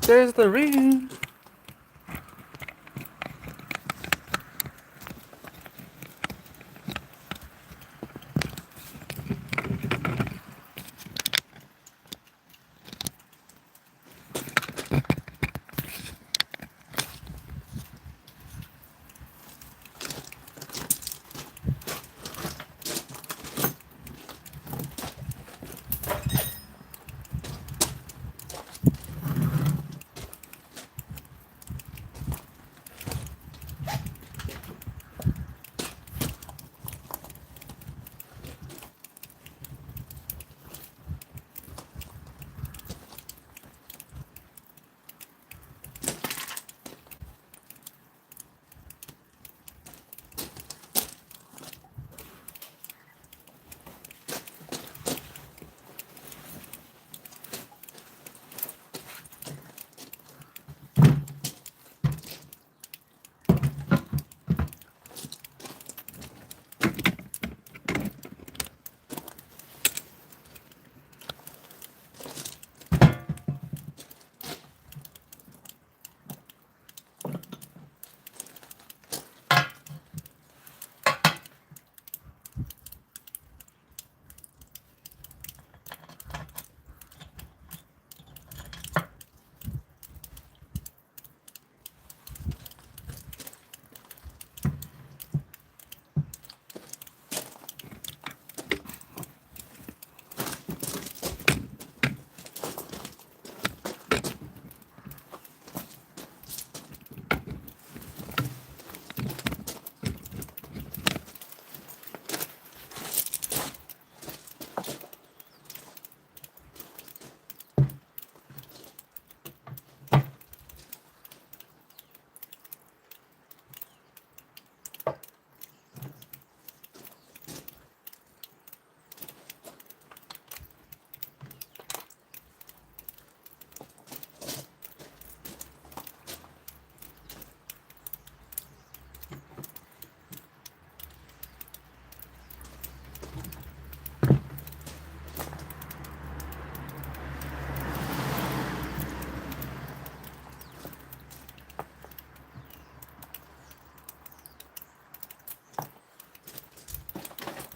There's the ring.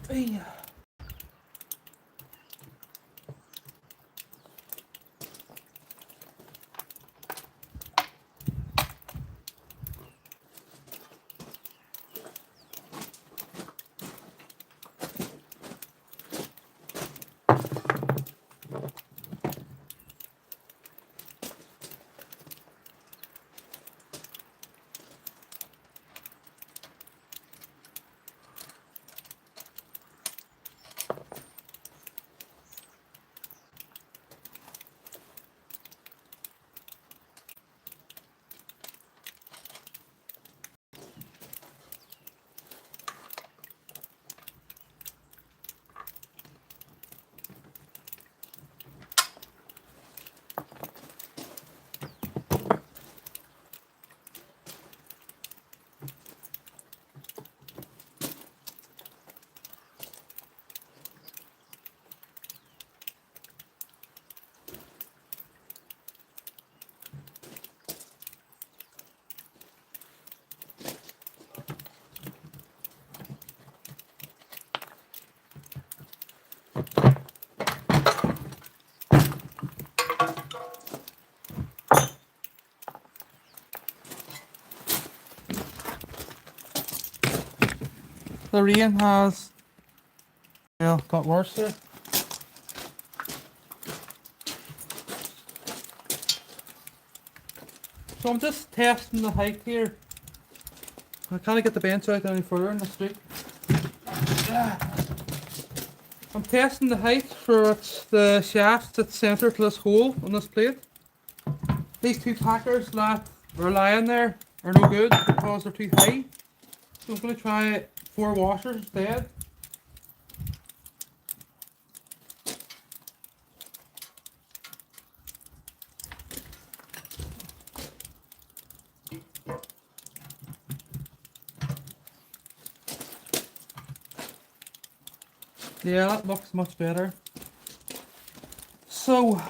Hey. The rain has, well, got worse there. So I'm just testing the height here. I can't get the bench out any further in the street. I'm testing the height for the shaft that's centered to this hole on this plate. These two packers that are lying there are no good because they're too high. So I'm going to try 4 washers instead. Yeah, that looks much better. So,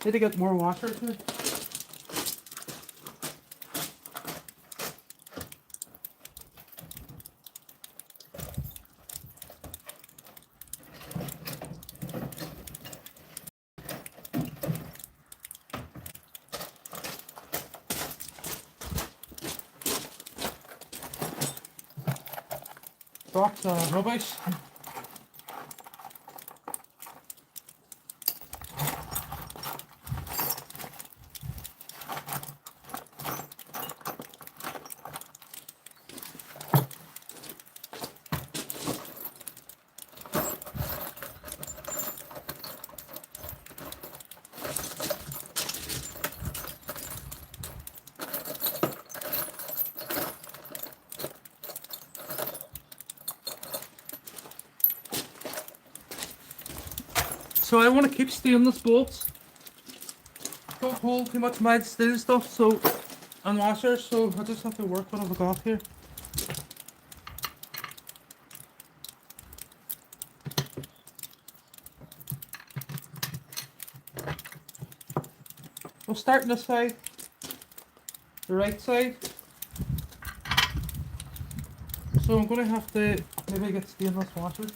Need to get more washers here. Box rubbish. So I want to keep stainless bolts. Don't hold too much mild steel stuff, so and washers, so I just have to work what I've got here. We'll start on this side, the right side. So I'm going to have to maybe get stainless washers.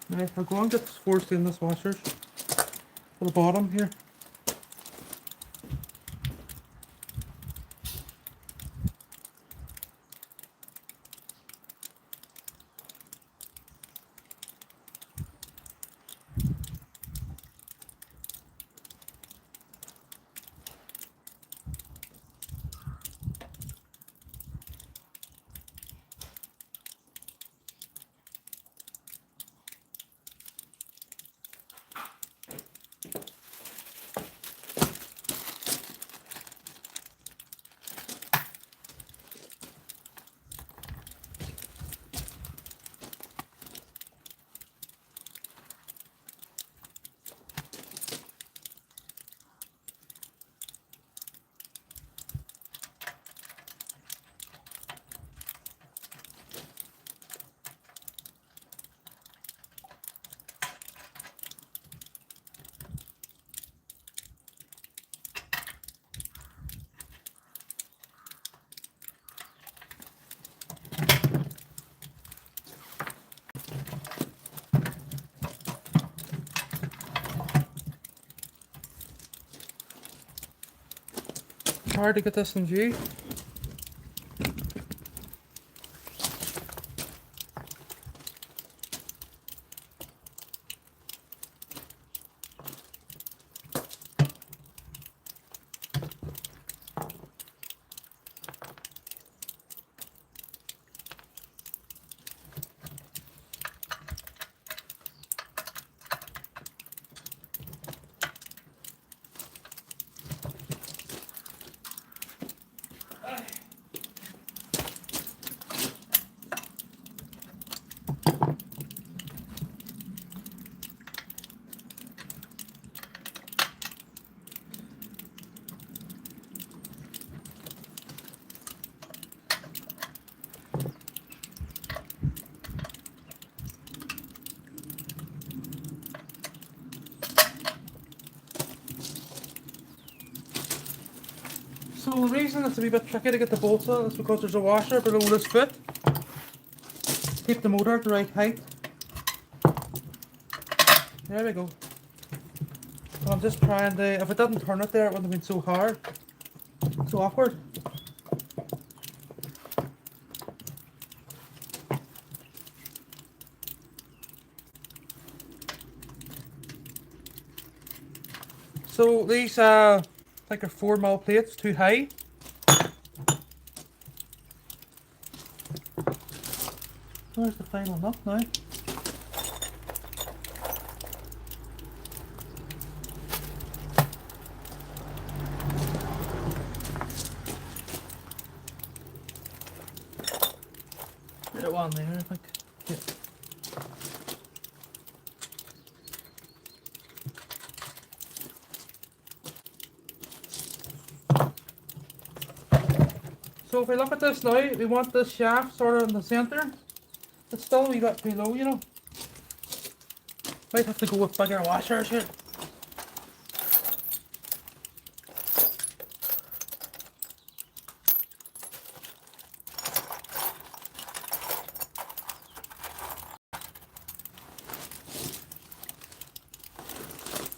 Right, I'll go and get 4 stainless washers for the bottom here. It's hard to get this in view. So the reason it's a wee bit tricky to get the bolts on is because there's a washer below this foot. Keep the motor at the right height. There we go. And I'm just trying to, if I didn't turn it there it wouldn't have been so hard. So awkward. So these I think are 4mm plates, too high. Where's the final nut now? Right one there, I think. Yeah. So if we look at this now, we want this shaft sort of in the centre. It's still a wee bit too low, you know. Might have to go with bigger washers here.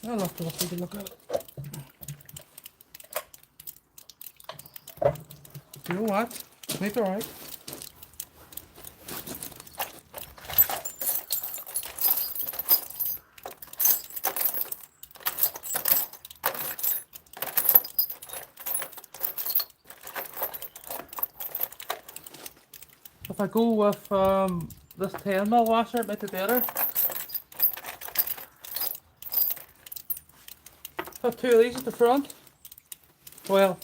I'll have to take a look at it. You know what? Make it alright. If I go with this 10mm washer, it might be better. Have two of these at the front. Well,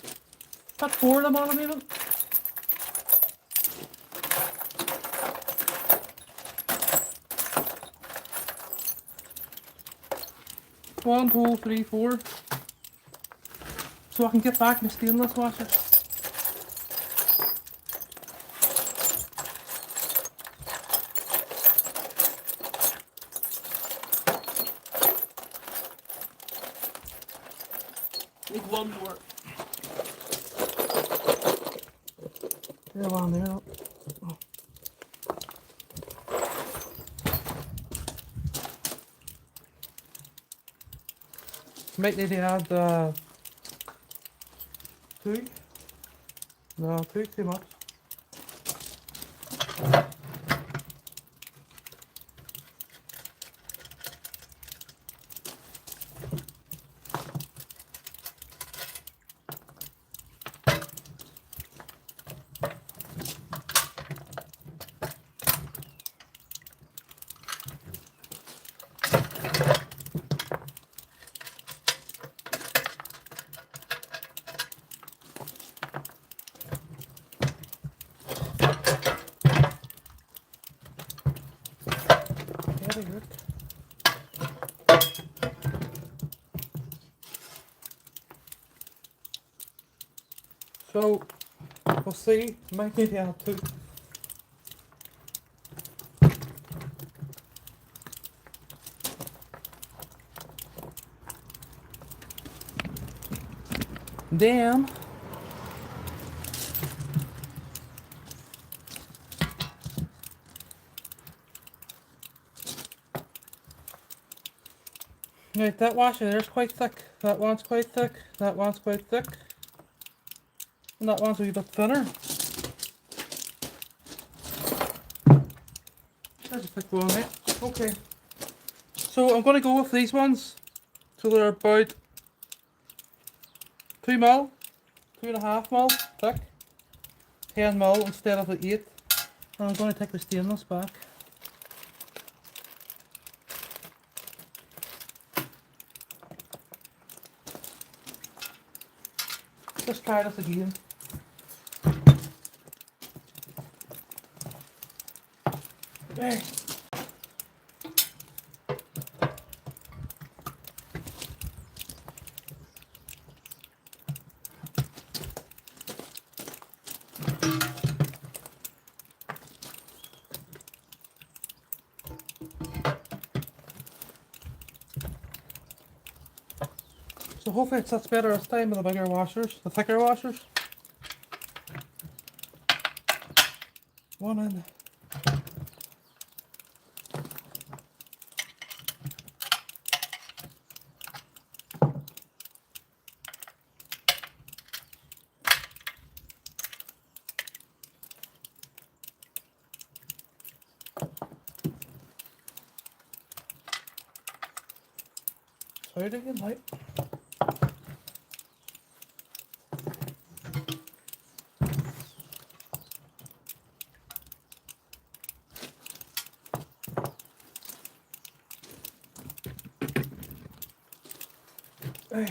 put four of them on them even. One, two, three, four. So I can get back my stainless washer. Need one more. There's one there. Oh. Might need to add two. No, two too much. Very good. So, we'll see. Might need to add two. Damn. Right, that washer there's quite thick. That one's quite thick. That one's quite thick. And that one's a wee bit thinner. There's a thick one there. Okay. So I'm going to go with these ones. So they're about 2mm, 2.5mm thick. 10mm instead of the 8. And I'm going to take the stainless back. Let's try this again. There. So hopefully it sits better this time with the bigger washers, the thicker washers. One in. Try it again, right? Hey.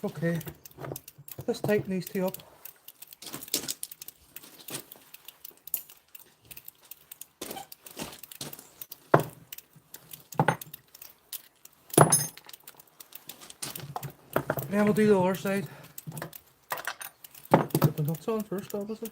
Okay, let's tighten these two up. Then we'll do the other side. Put the nuts on first, obviously.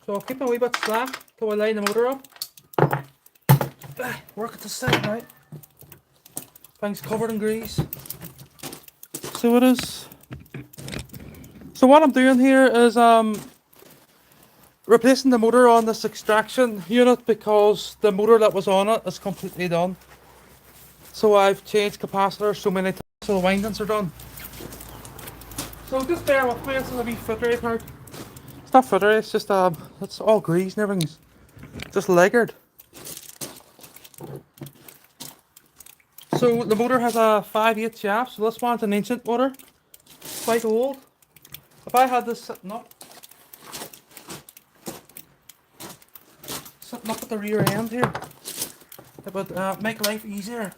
So I'll keep them a wee bit slack till I line the motor up. Work at the side now. Things covered in grease. So it is. So what I'm doing here is replacing the motor on this extraction unit because the motor that was on it is completely done. So I've changed capacitors so many times so the windings are done. So just bear with me, it's a wee footery part. It's not footery, it's just it's all grease and everything's just lagered. So the motor has a 5/8 shaft, so this one's an ancient motor, quite old. If I had this sitting up at the rear end here, it would make life easier.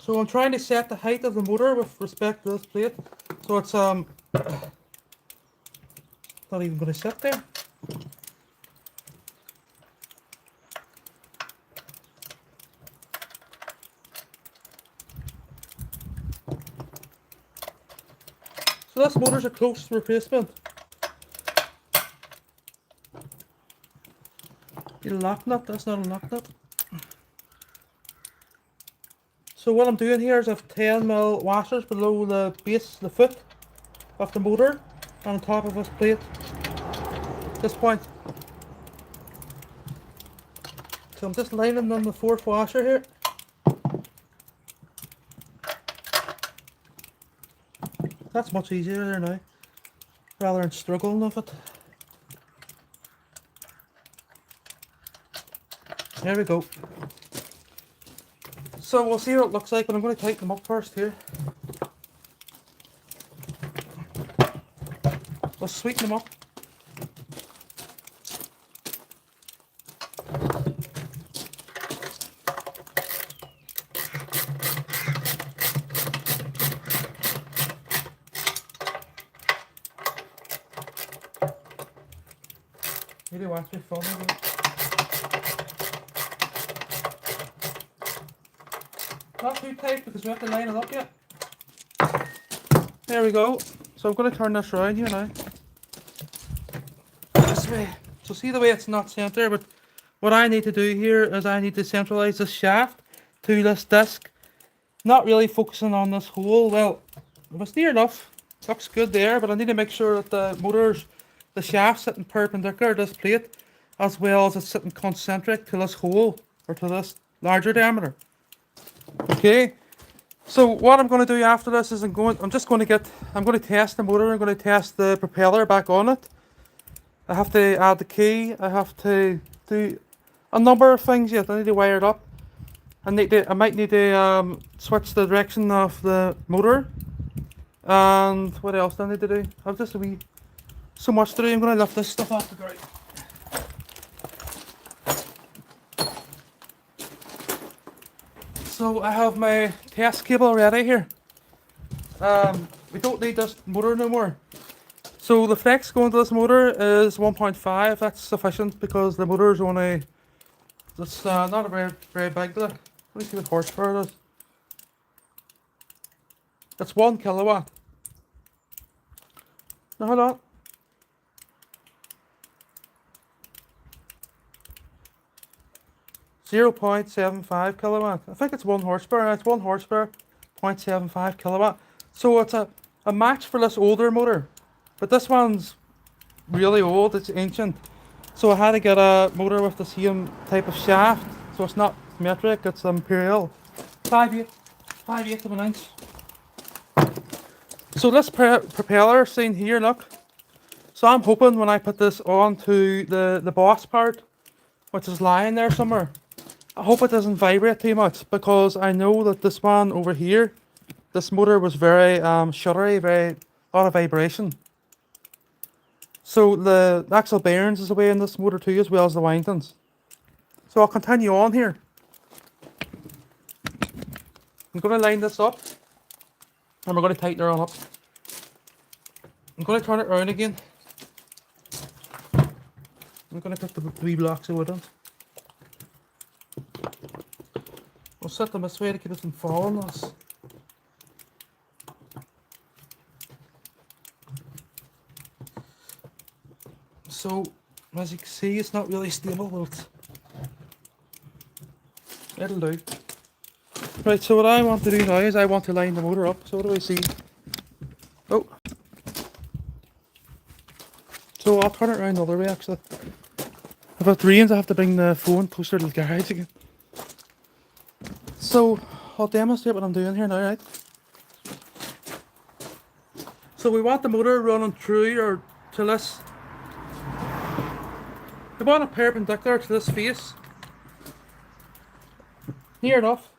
So I'm trying to set the height of the motor with respect to this plate, so it's not even going to sit there. So this motor's a close replacement. The lock nut, that's not a lock nut. So what I'm doing here is I have 10mm washers below the base, the foot of the motor, on top of this plate, this point. So I'm just lining on the 4th washer here. That's much easier there now, rather than struggling with it. There we go. So we'll see what it looks like, but I'm going to tighten them up first here. We'll sweeten them up. Really watch me filming it. Not too tight because we have to line it up yet. There we go. So I'm going to turn this around here now. This way. So see the way it's not centre, but what I need to do here is I need to centralise this shaft to this disc. Not really focusing on this hole. Well, it was near enough. Looks good there, but I need to make sure that the motor's, the shaft's sitting perpendicular to this plate, as well as it's sitting concentric to this hole, or to this larger diameter. Okay, so what I'm going to do after this is I'm going to test the motor. I'm going to test the propeller back on it. I have to add the key. I have to do a number of things yet. I need to wire it up. I might need to switch the direction of the motor. And what else do I need to do? I've just so much to do. I'm going to lift this stuff off the ground. So I have my test cable ready here. We don't need this motor no more. So the flex going to this motor is 1.5. That's sufficient because the motor is only, it's not a very big. Let me see what horsepower it is. It's 1 kilowatt. No, hold on. 0.75 kilowatt. I think it's 1 horsepower. It's 1 horsepower, 0.75 kilowatt. So it's a match for this older motor. But this one's really old, it's ancient. So I had to get a motor with the same type of shaft. So it's not metric, it's imperial. 5/8 of an inch. So this propeller seen here, look. So I'm hoping when I put this onto the boss part, which is lying there somewhere, I hope it doesn't vibrate too much, because I know that this one over here, this motor was very shuddery, a lot of vibration. So the axle bearings is away in this motor too, as well as the windings. So I'll continue on here. I'm going to line this up, and we're going to tighten it on up. I'm going to turn it around again. I'm going to put the 3 blocks of wood on. We'll set them this way to keep it from falling us. So, as you can see, it's not really stable, but it'll do. Right, so what I want to do now is I want to line the motor up. So what do I see? Oh. So I'll turn it around the other way actually. If it rains, I have to bring the phone closer to the garage again. So I'll demonstrate what I'm doing here now, right? So we want the motor running through or to this. We want it perpendicular to this face. Near enough.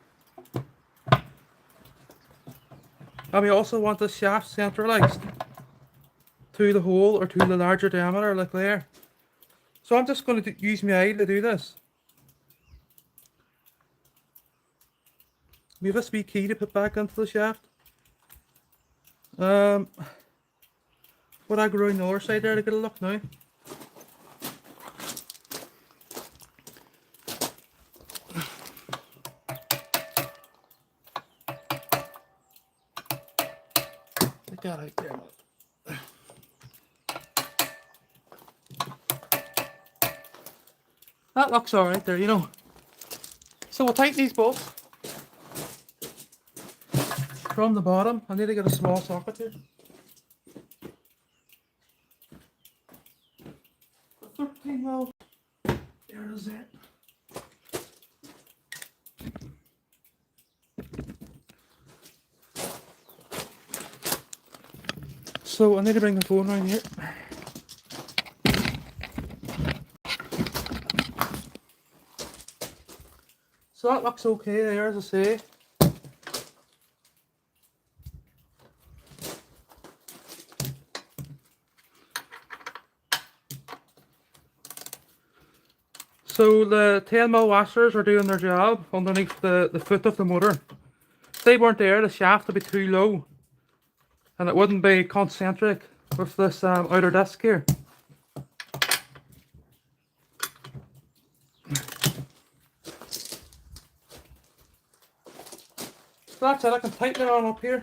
And we also want the shaft centralized to the hole or to the larger diameter like there. So I'm just going to use my eye to do this. We have this wee key to put back into the shaft. Would I go around the other side there to get a look now? Get that out there. That looks alright there, you know. So we'll tighten these bolts from the bottom. I need to get a small socket here. 13 mil. There it is there. So I need to bring the phone around here. So that looks okay there, as I say. So the 10mm washers are doing their job underneath the foot of the motor. If they weren't there, the shaft would be too low and it wouldn't be concentric with this outer disc here. So that's it, I can tighten it on up here.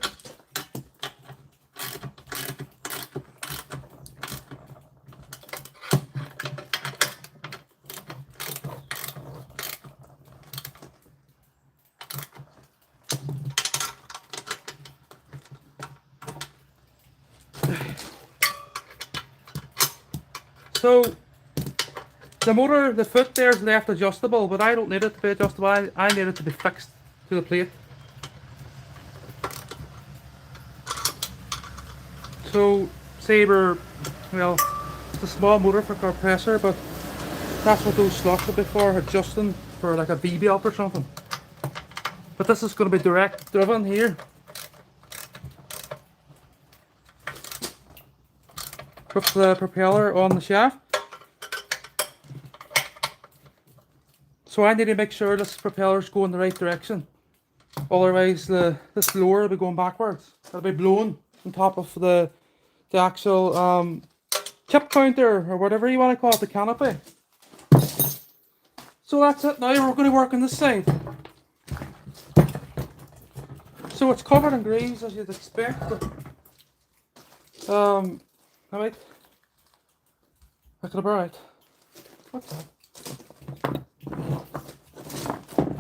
So the motor, the foot there is left adjustable, but I don't need it to be adjustable. I need it to be fixed to the plate. So say well, it's a small motor for compressor, but that's what those slots are for, adjusting for like a V-belt or something. But this is going to be direct driven here. With the propeller on the shaft. So I need to make sure this propeller's going the right direction. Otherwise this blower will be going backwards. It'll be blowing on top of the actual chip counter or whatever you want to call it, the canopy. So that's it. Now we're going to work on this side. So it's covered in grease as you'd expect. Alright. I could have brought it. What's that?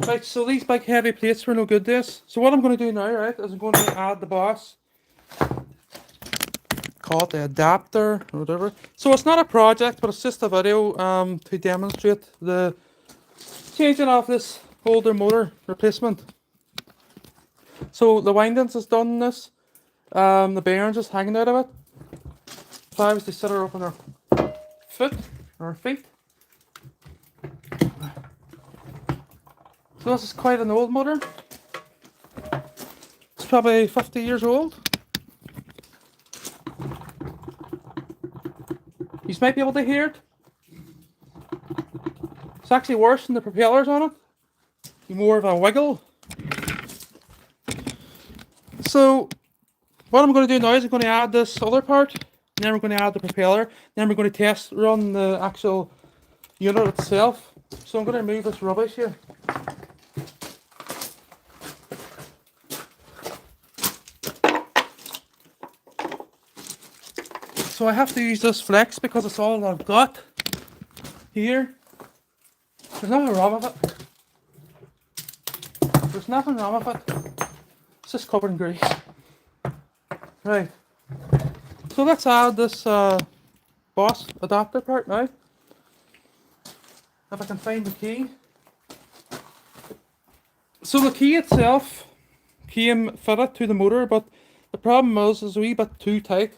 Right, so these big heavy plates were no good to us. So what I'm going to do now, right, is I'm going to add the boss. Call it the adapter or whatever. So it's not a project, but it's just a video to demonstrate the changing off this older motor replacement. So the windings is done in this. The bearings is hanging out of it. If I was to set her up on her foot or her feet. So this is quite an old motor. It's probably 50 years old. You might be able to hear it. It's actually worse than the propellers on it. More of a wiggle. So what I'm going to do now is I'm going to add this other part, and then we're going to add the propeller, then we're going to test run the actual unit itself. So I'm going to remove this rubbish here. So I have to use this flex because it's all I've got here. There's nothing wrong with it. There's nothing wrong with it. It's just covered in grease. Right. So let's add this boss adapter part now. If I can find the key. So the key itself came fitted to the motor, but the problem is it's a wee bit too tight.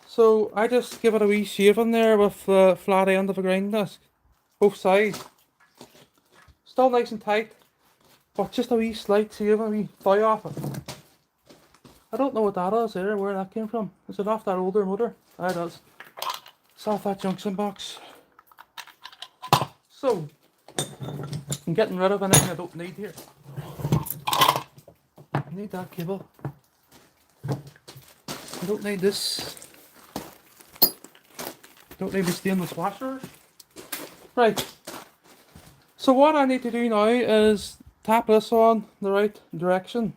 So I just give it a wee shave in there with the flat end of a grind disc. Both sides. Still nice and tight, but just a wee slight shave and a wee fly off it. I don't know what that is either, where that came from. Is it off that older motor? Ah, it is. It's off that junction box. So, I'm getting rid of anything I don't need here. I need that cable. I don't need this. Don't need the stainless washers. Right. So what I need to do now is tap this on the right direction.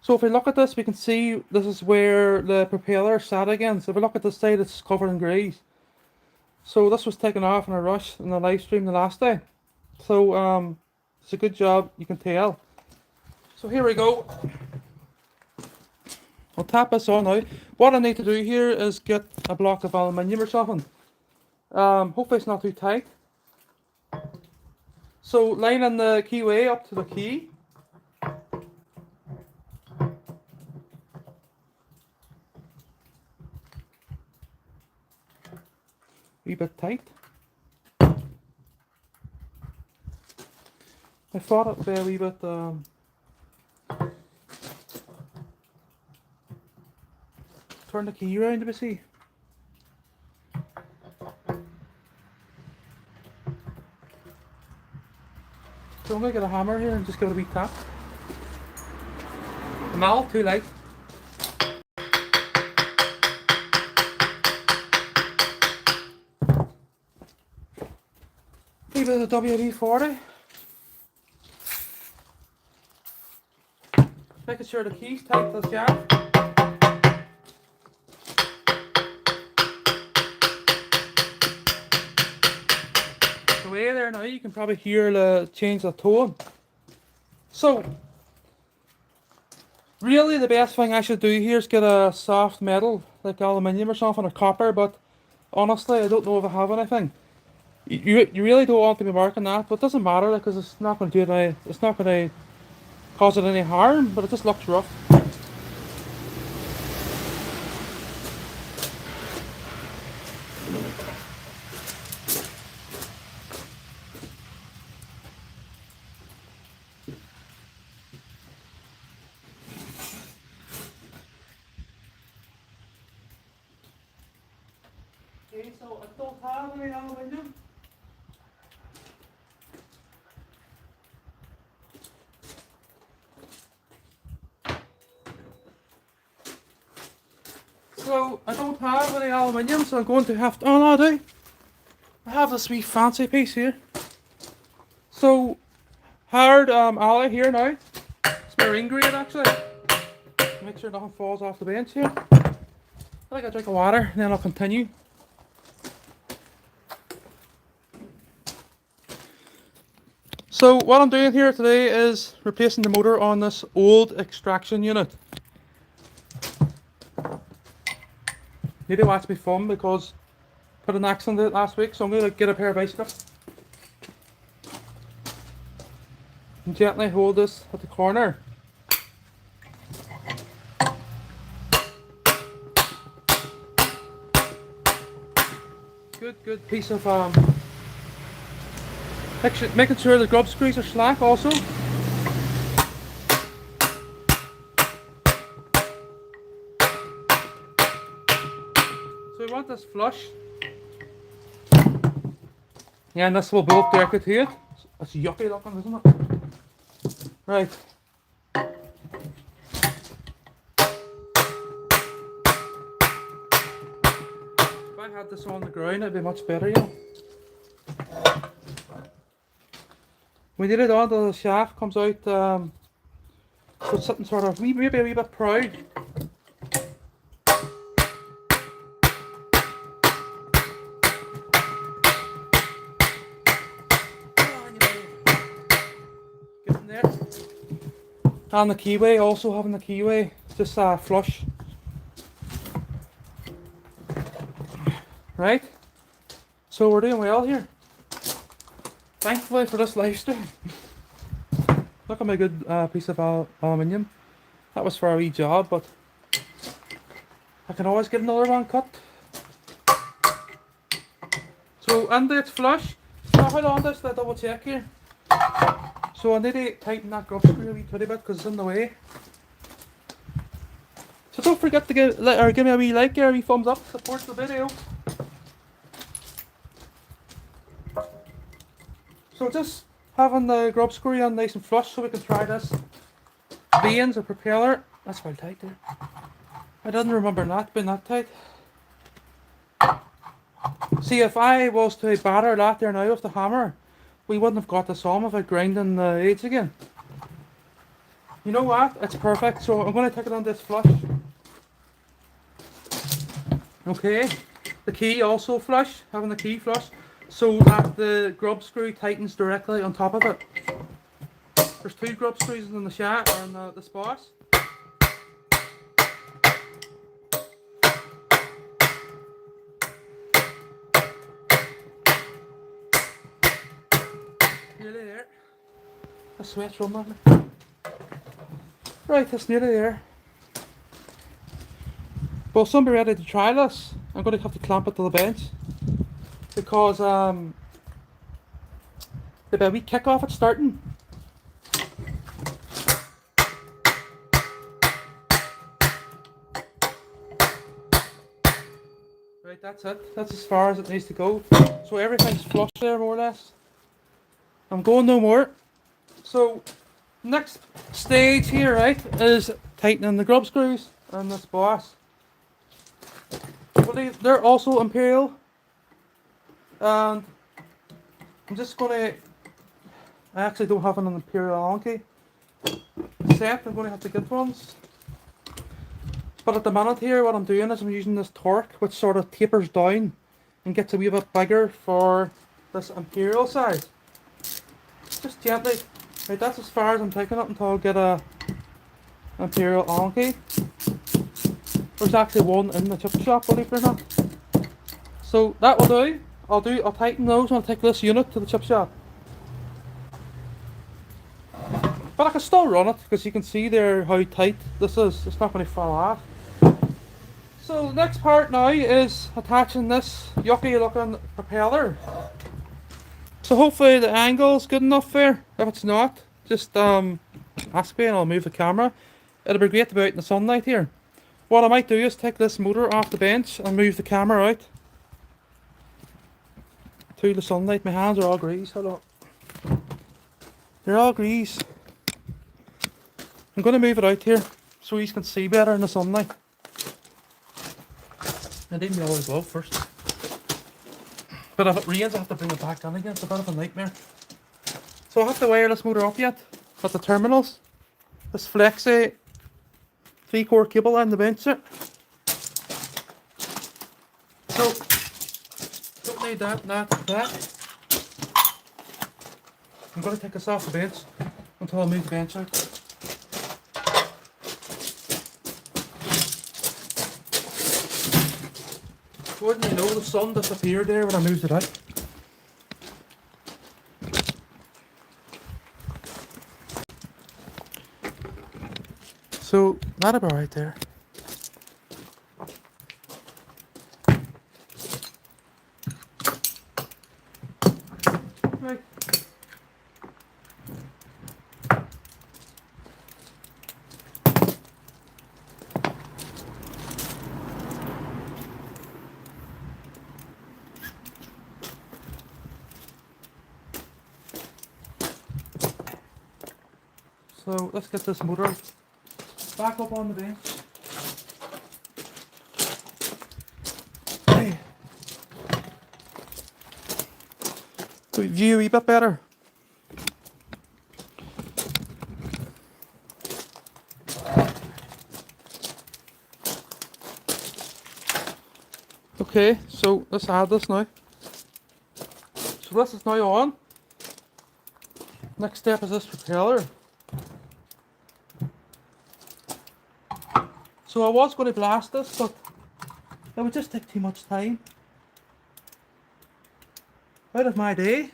So if we look at this, we can see this is where the propeller sat again. So if we look at this side, it's covered in grease. So this was taken off in a rush in the live stream the last day. So it's a good job, you can tell. So here we go. I'll tap this on now. What I need to do here is get a block of aluminium or something. Hopefully it's not too tight. So lining the keyway up to the key. Wee bit tight. I thought it would be a wee bit turn the key around to see. So I'm going to get a hammer here and just give it a wee tap. The mallet too light. Maybe the WD-40. Making sure the key's tight to the shaft. The way there now, you can probably hear the change of tone. So, really the best thing I should do here is get a soft metal, like aluminium or something, or copper, but honestly I don't know if I have anything. You really don't want to be marking that, but it doesn't matter because it's not going to do it. It's not going to cause it any harm, but it just looks rough. Okay, so I don't have any aluminium. So I don't have any aluminium, so I'm going to have to. Oh no, I do. I have this wee fancy piece here. So hard alloy here now. It's marine grade actually. Make sure nothing falls off the bench here. I think I'll drink of water and then I'll continue. So what I'm doing here today is replacing the motor on this old extraction unit. Need to watch me fun because I put an accident in it last week, so I'm going to get a pair of ice cups and gently hold this at the corner. Good piece of making sure the grub screws are slack also. So we want this flush. Yeah, and this will build up directly to it. It's yucky looking, isn't it? Right. If I had this on the ground, it'd be much better, you know. We did it on the shaft comes out, so it's something sort of maybe a wee bit proud. Getting there. And the keyway, also having the keyway, just flush. Right? So we're doing well here. Thankfully for this live stream. Look at my good piece of aluminium. That was for a wee job, but I can always get another one cut. So, and it's flush. Now hold on this, double check here. So I need to tighten that grub screw a wee bit because it's in the way. So don't forget to give me a wee like or a wee thumbs up, support the video. So just having the grub screw on nice and flush so we can try this. Vanes or propeller. That's well tight there. I didn't remember that being that tight. See, if I was to batter that there now with the hammer, we wouldn't have got this on without grinding the edge again. You know what? It's perfect. So I'm going to take it on this flush. Okay. The key also flush. Having the key flush. So that the grub screw tightens directly on top of it. There's two grub screws in the shaft or in the spots. Nearly there. A sweat's running on me. Right, it's nearly there. But soon be ready to try this. I'm going to have to clamp it to the bench. Because there'll be a wee kick off at starting. Right, that's it. That's as far as it needs to go. So everything's flush there more or less. I'm going no more. So next stage here, right, is tightening the grub screws and this boss. Well, they're also imperial. And I'm just gonna, I actually don't have an imperial Allen key set. I'm gonna have to get ones. But at the minute here, what I'm doing is I'm using this torque, which sort of tapers down and gets a wee bit bigger for this imperial size. Just gently. Right, that's as far as I'm taking it until I get a imperial Allen key. There's actually one in the chip shop, believe it or not. So that will do. I'll tighten those and I'll take this unit to the chip shop. But I can still run it because you can see there how tight this is. It's not going to fall off. So the next part now is attaching this yucky looking propeller. So hopefully the angle's good enough there. If it's not, just ask me and I'll move the camera. It'll be great to be out in the sunlight here. What I might do is take this motor off the bench and move the camera out to the sunlight. My hands are all grease. Hold on. They're all grease. I'm going to move it out here so you can see better in the sunlight. I didn't always glove first. But if it rains, I have to bring it back on again. It's a bit of a nightmare. So I have to wire this motor up yet at the terminals. This flexi 3-core cable on the bench there. So don't need that. I'm going to take this off the bench until I move the bench out. Wouldn't you know, the sun disappeared there when I moved it out. So that'll be right there. Right. So let's get this motor back up on the bench. Hey. So view a wee bit better. Okay, so let's add this now. So this is now on. Next step is this propeller. So I was going to blast this, but it would just take too much time out of my day.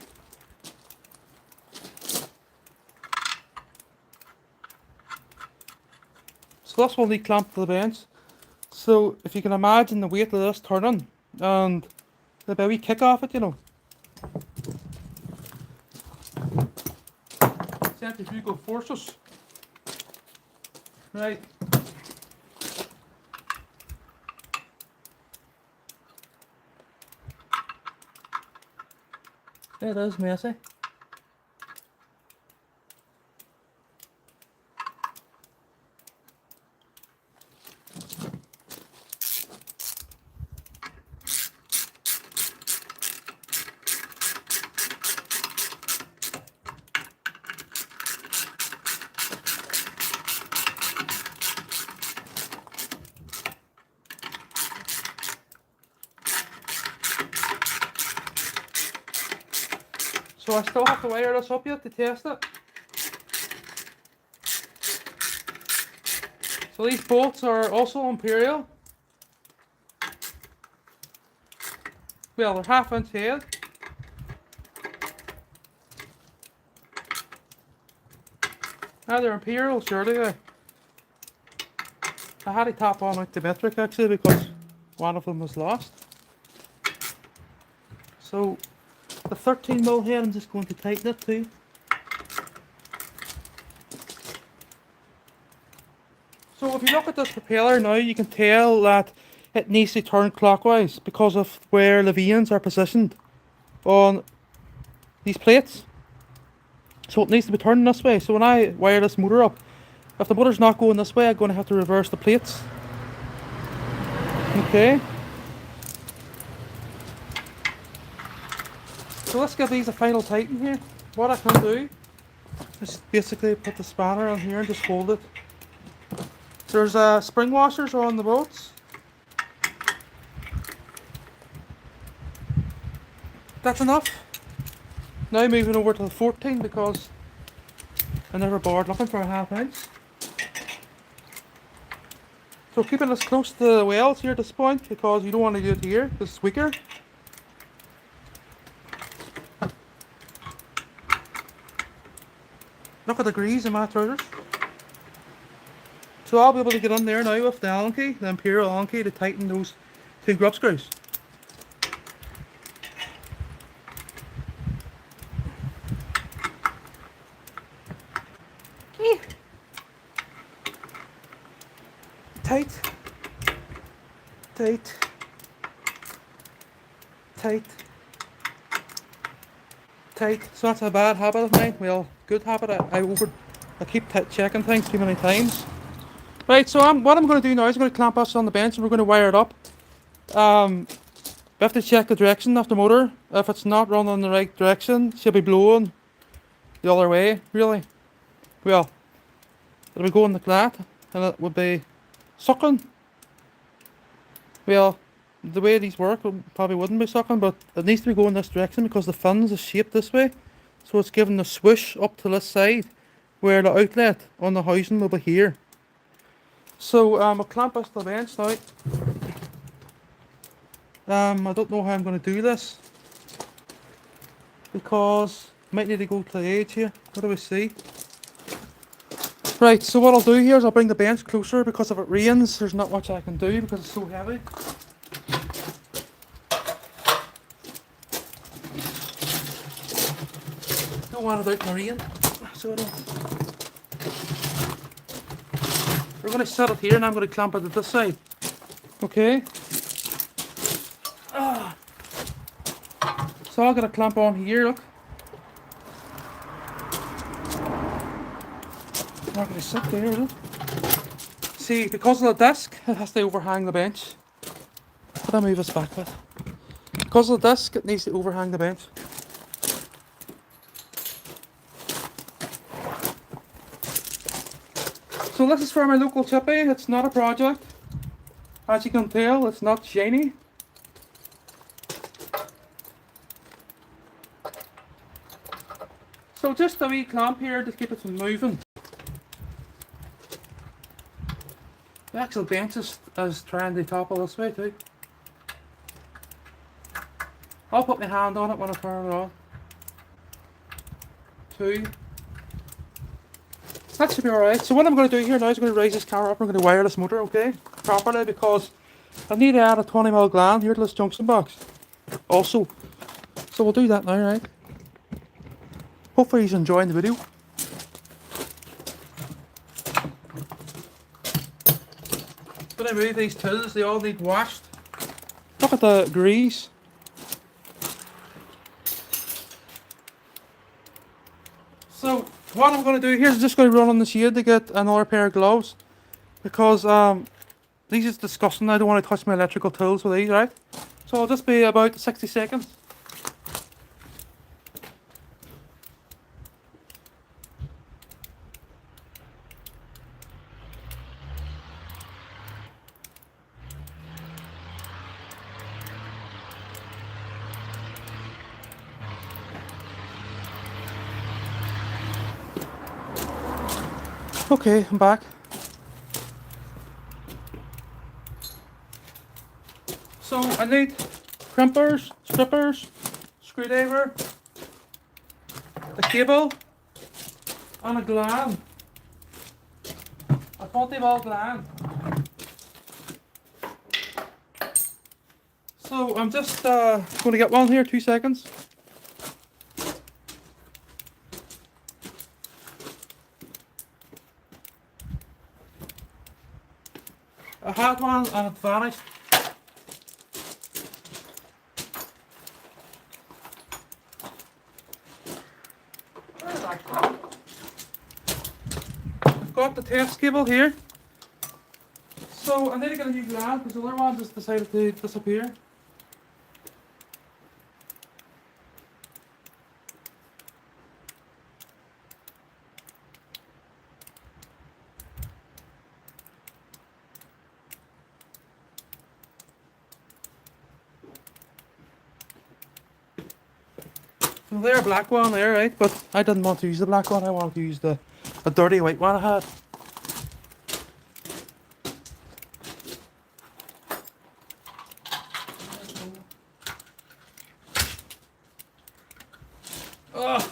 So this will need clamped to the bench. So if you can imagine the weight of this turning and the wee kick off it, you know. Centrifugal forces. Right. It is messy. So I still have to wire this up yet to test it. So these bolts are also Imperial. Well, they're 1/2 inch head. Ah, they're Imperial, surely. I had to tap on out the metric actually because one of them was lost. So the 13mm head, I'm just going to tighten it too. So if you look at this propeller now, you can tell that it needs to turn clockwise because of where the vanes are positioned on these plates. So it needs to be turning this way. So when I wire this motor up, if the motor's not going this way, I'm going to have to reverse the plates. Okay. So let's give these a final tighten here. What I can do is basically put the spanner on here and just hold it. There's spring washers on the bolts. That's enough. Now moving over to the 14 because I never bothered looking for a 1/2 inch. So keeping this close to the welds here at this point because you don't want to do it here because it's weaker. Look at the grease in my trousers. So I'll be able to get in there now with the Allen key, the Imperial Allen key, to tighten those 2 grub screws. Tight, tight, tight, tight. So that's a bad habit of mine. Well, good habit. I keep checking things too many times. Right, so what I'm going to do now is I'm going to clamp us on the bench and we're going to wire it up. We have to check the direction of the motor. If it's not running in the right direction, it should be blowing the other way, really. Well, it'll be going like that, and it would be sucking. Well, the way these work, it probably wouldn't be sucking, but it needs to be going this direction because the fins is shaped this way. So it's giving the swoosh up to this side, where the outlet on the housing will be here. So I'll clamp this to the bench now. I don't know how I'm going to do this, because I might need to go to the edge here. What do we see? Right, so what I'll do here is I'll bring the bench closer, because if it rains there's not much I can do because it's so heavy. Don't want it out in the rain. So we're going to set it here and I'm going to clamp it at this side. Okay. So I'll get a clamp on here, look. I'm not going to sit there, is it? See, because of the disc, it has to overhang the bench. What do I move this back with? Because of the disc, it needs to overhang the bench. So this is for my local Chippy. It's not a project. As you can tell, it's not shiny. So just a wee clamp here to keep it from moving. The actual bench is trying to topple this way too. I'll put my hand on it when I turn it on. 2. That should be alright. So what I'm going to do here now is I'm going to raise this camera up and I'm going to wire this motor, okay, properly, because I need to add a 20mm gland here to this junction box also. So we'll do that now, right? Hopefully he's enjoying the video. When I move these tools, they all need washed. Look at the grease. So what I'm going to do here is just going to run on the shade to get another pair of gloves, because these is disgusting. I don't want to touch my electrical tools with these, right? So I'll just be about 60 seconds. Okay, I'm back. So I need crimpers, strippers, screwdriver, a cable, and a gland. A 20mm gland. So I'm just going to get one here, 2 seconds. I had one and it vanished. Where's that gone? I've got the test cable here. So I need to get a new gland because the other one just decided to disappear. So they're a black one there, right? But I didn't want to use the black one, I wanted to use the dirty white one I had. Oh.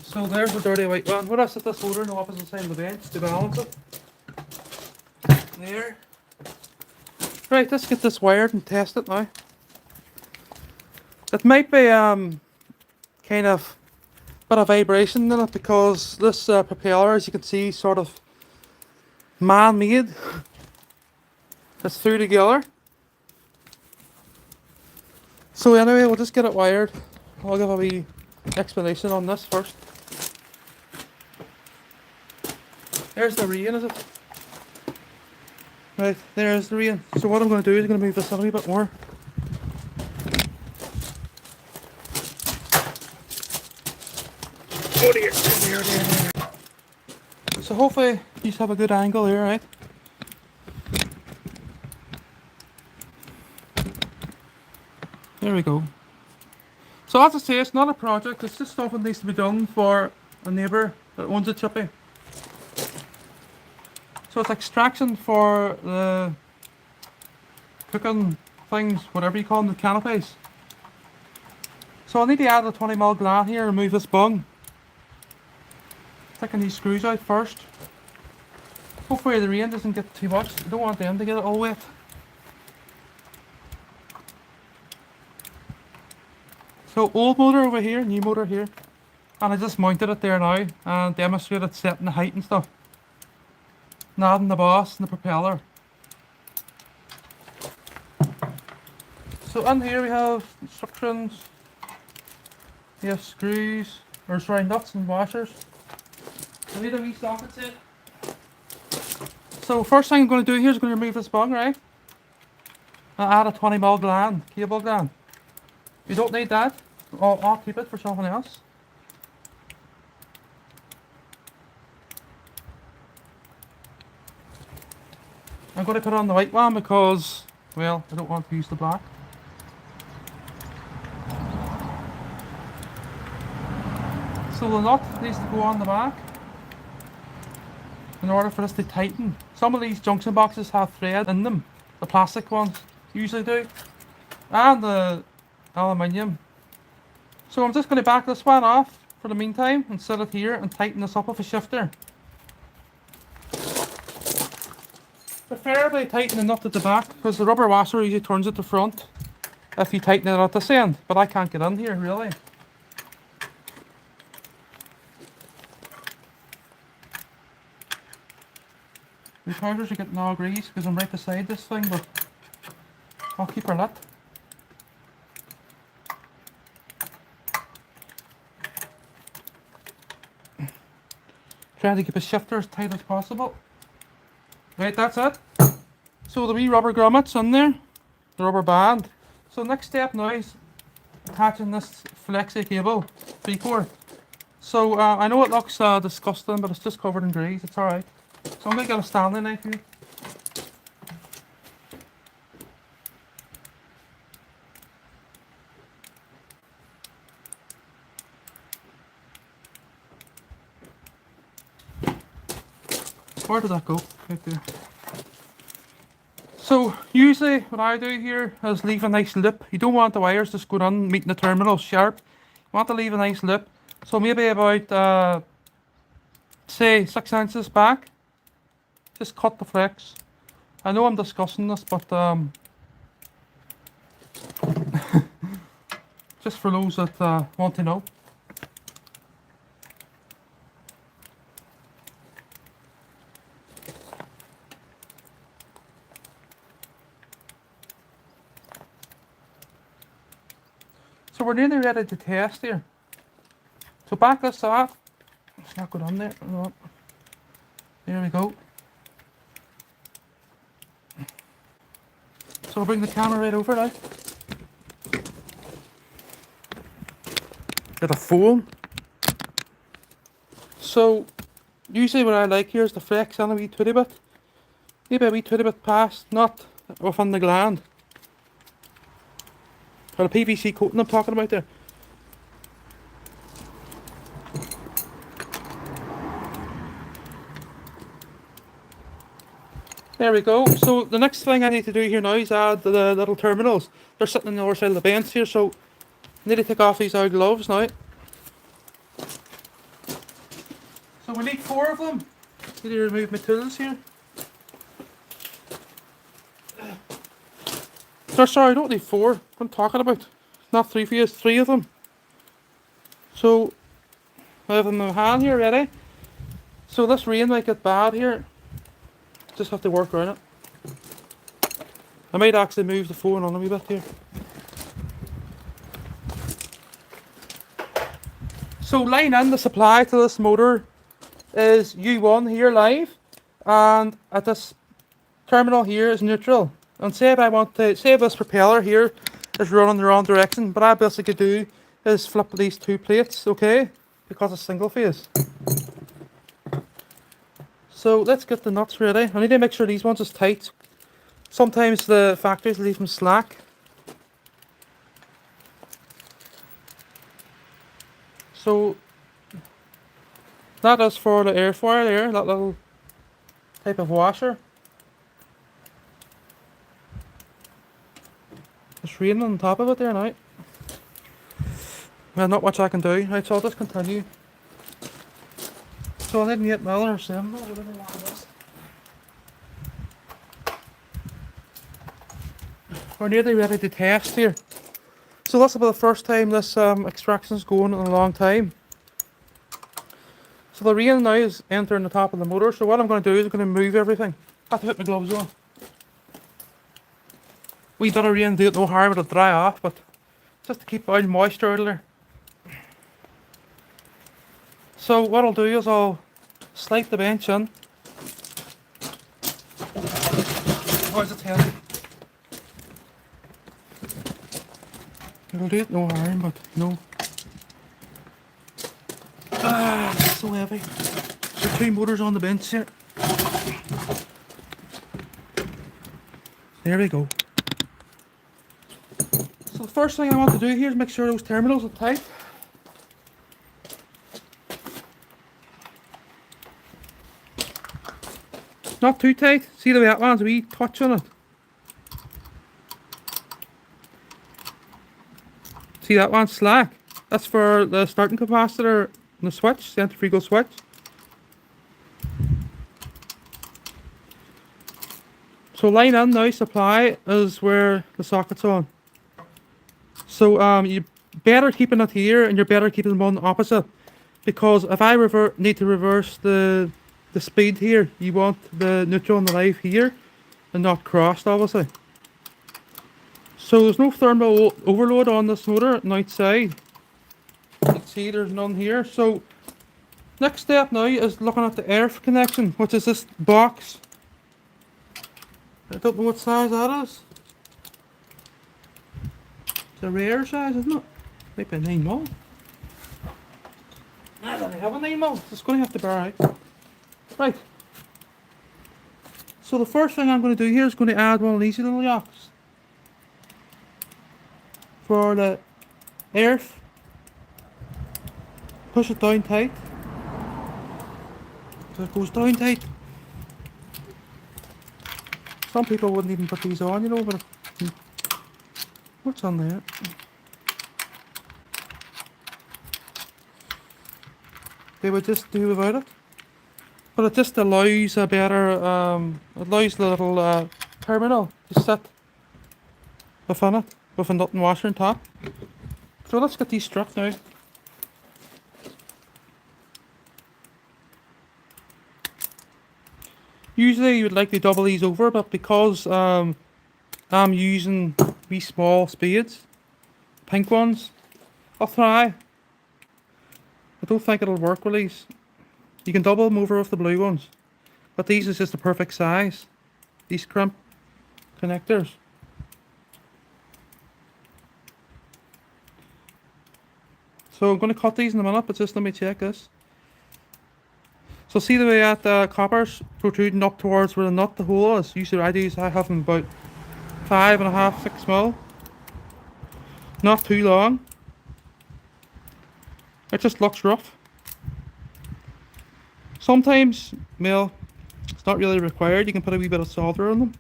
So there's the dirty white one. Would I set this motor on the opposite side of the bench to balance it? There. Right, let's get this wired and test it now. It might be kind of a bit of vibration in it because this propeller, as you can see, sort of man-made. It's through together. So anyway, we'll just get it wired. I'll give a wee explanation on this first. There's the rain, is it? Right, there's the rain. So what I'm going to do is I'm going to move this a wee bit more. Oh dear, dear, dear, dear. So hopefully you just have a good angle here, right? There we go. So as I say, it's not a project, it's just something that needs to be done for a neighbour that owns a chippy. So it's extraction for the cooking things, whatever you call them, the canopies. So I need to add a 20mm gland here and remove this bung. Taking these screws out first. Hopefully the rain doesn't get too much. I don't want them to get it all wet. So old motor over here, new motor here. And I just mounted it there now and demonstrated setting the height and stuff. And adding the boss and the propeller. So in here we have instructions. We have screws, or sorry, nuts and washers. I need a wee socket set. So first thing I'm going to do here is going to remove this bung, right? And add a 20mm gland, cable gland. You don't need that. I'll keep it for something else. I'm going to put on the white one because, well, I don't want to use the black. So the nut needs to go on the back in order for this to tighten. Some of these junction boxes have thread in them. The plastic ones usually do. And the aluminium. So I'm just going to back this one off for the meantime and set it here and tighten this up with a shifter. Preferably tighten the nut at the back because the rubber washer usually turns at the front if you tighten it at this end, but I can't get in here really. The trousers are getting all grease because I'm right beside this thing, but I'll keep her lit. Trying to keep a shifter as tight as possible. Right, that's it. So the wee rubber grommets in there, the rubber band. So next step now is attaching this flexi cable, 3/4. So I know it looks disgusting, but it's just covered in grease, it's alright. So I'm going to get a Stanley knife here. Where did that go? Right there. So usually what I do here is leave a nice lip. You don't want the wires just go down meeting the terminal sharp. You want to leave a nice lip. So maybe about say 6 inches back. Just cut the flex. I know I'm discussing this, but just for those that want to know. So we're nearly ready to test here. So back this off. It's not good on there. There we go. So I'll bring the camera right over now. Get a phone. So usually what I like here is the flex on a wee twitty bit. Maybe a wee twitty bit past, not within the gland. Or the PVC coating I'm talking about there. There we go. So the next thing I need to do here now is add the little terminals. They're sitting on the other side of the bench here, so I need to take off these gloves now. So we need 4 of them. Need to remove my tools here. Sorry, I don't need 4. What I'm talking about. Not 3 for you, 3 of them. So I have them in my hand here ready. So this rain might get bad here. Just have to work around it. I might actually move the phone on a wee bit here. So line in the supply to this motor is U1 here live, and at this terminal here is neutral. And say if I want to, say if this propeller here is running the wrong direction, what I basically do is flip these 2 plates, okay, because it's single phase. So let's get the nuts ready. I need to make sure these ones is tight. Sometimes the factories leave them slack. So that is for the airfoil there, that little type of washer. It's raining on top of it there now. Well, not much I can do. Right, so I'll just continue. So I need 8 mil or 7 mil, whatever that is. We're nearly ready to test here. So that's about the first time this extraction's going in a long time. So the rain now is entering the top of the motor. So what I'm going to do is I'm going to move everything. I have to put my gloves on. Wee bit of rain do it no harm, it'll dry off, but just to keep out moisture out of there. So what I'll do is I'll slide the bench in. Oh, is it heavy? It'll do it no harm, but no. Ah, it's so heavy. There's 2 motors on the bench here. There we go. So the first thing I want to do here is make sure those terminals are tight. Not too tight. See the way that one's a wee touch on it. See that one's slack. That's for the starting capacitor and the switch, centrifugal switch. So line in now, supply is where the socket's on. So you better keeping it here and you're better keeping them on the opposite. Because if I need to reverse the speed here, you want the neutral and the live here and not crossed obviously. So there's no thermal overload on this motor on the outside. You can see there's none here. So next step now is looking at the earth connection, which is this box. I don't know what size that is. It's a rare size, isn't it? Might be a 9mm. I don't have a 9mm. It's going to have to bear out. Right. So the first thing I'm going to do here is going to add one of these little yocks for the earth. Push it down tight. So it goes down tight. Some people wouldn't even put these on, you know, but what's on there? They would just do without it. But it just allows a better, allows the little terminal to sit within it, with a nut and washer on top. So let's get these struck now. Usually you would like to double these over, but because I'm using these small spades, pink ones, I'll try. I don't think it'll work with these. You can double them over with the blue ones, but these is just the perfect size. These crimp connectors. So I'm going to cut these in a minute, but just let me check this. So see the way that the copper's protruding up towards where the nut the hole is. Usually I have them about 5.5, 6 mil. Not too long. It just looks rough. Sometimes, well, it's not really required. You can put a wee bit of solder on them.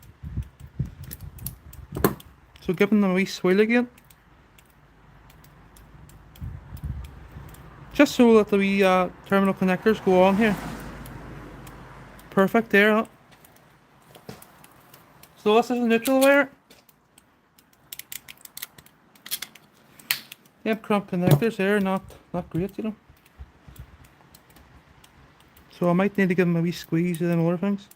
So giving them a wee swirl again. Just so that the wee terminal connectors go on here. Perfect there, huh? So this is the neutral wire. Yep, crimp connectors there, not great, you know. So I might need to give them a wee squeeze of them other things.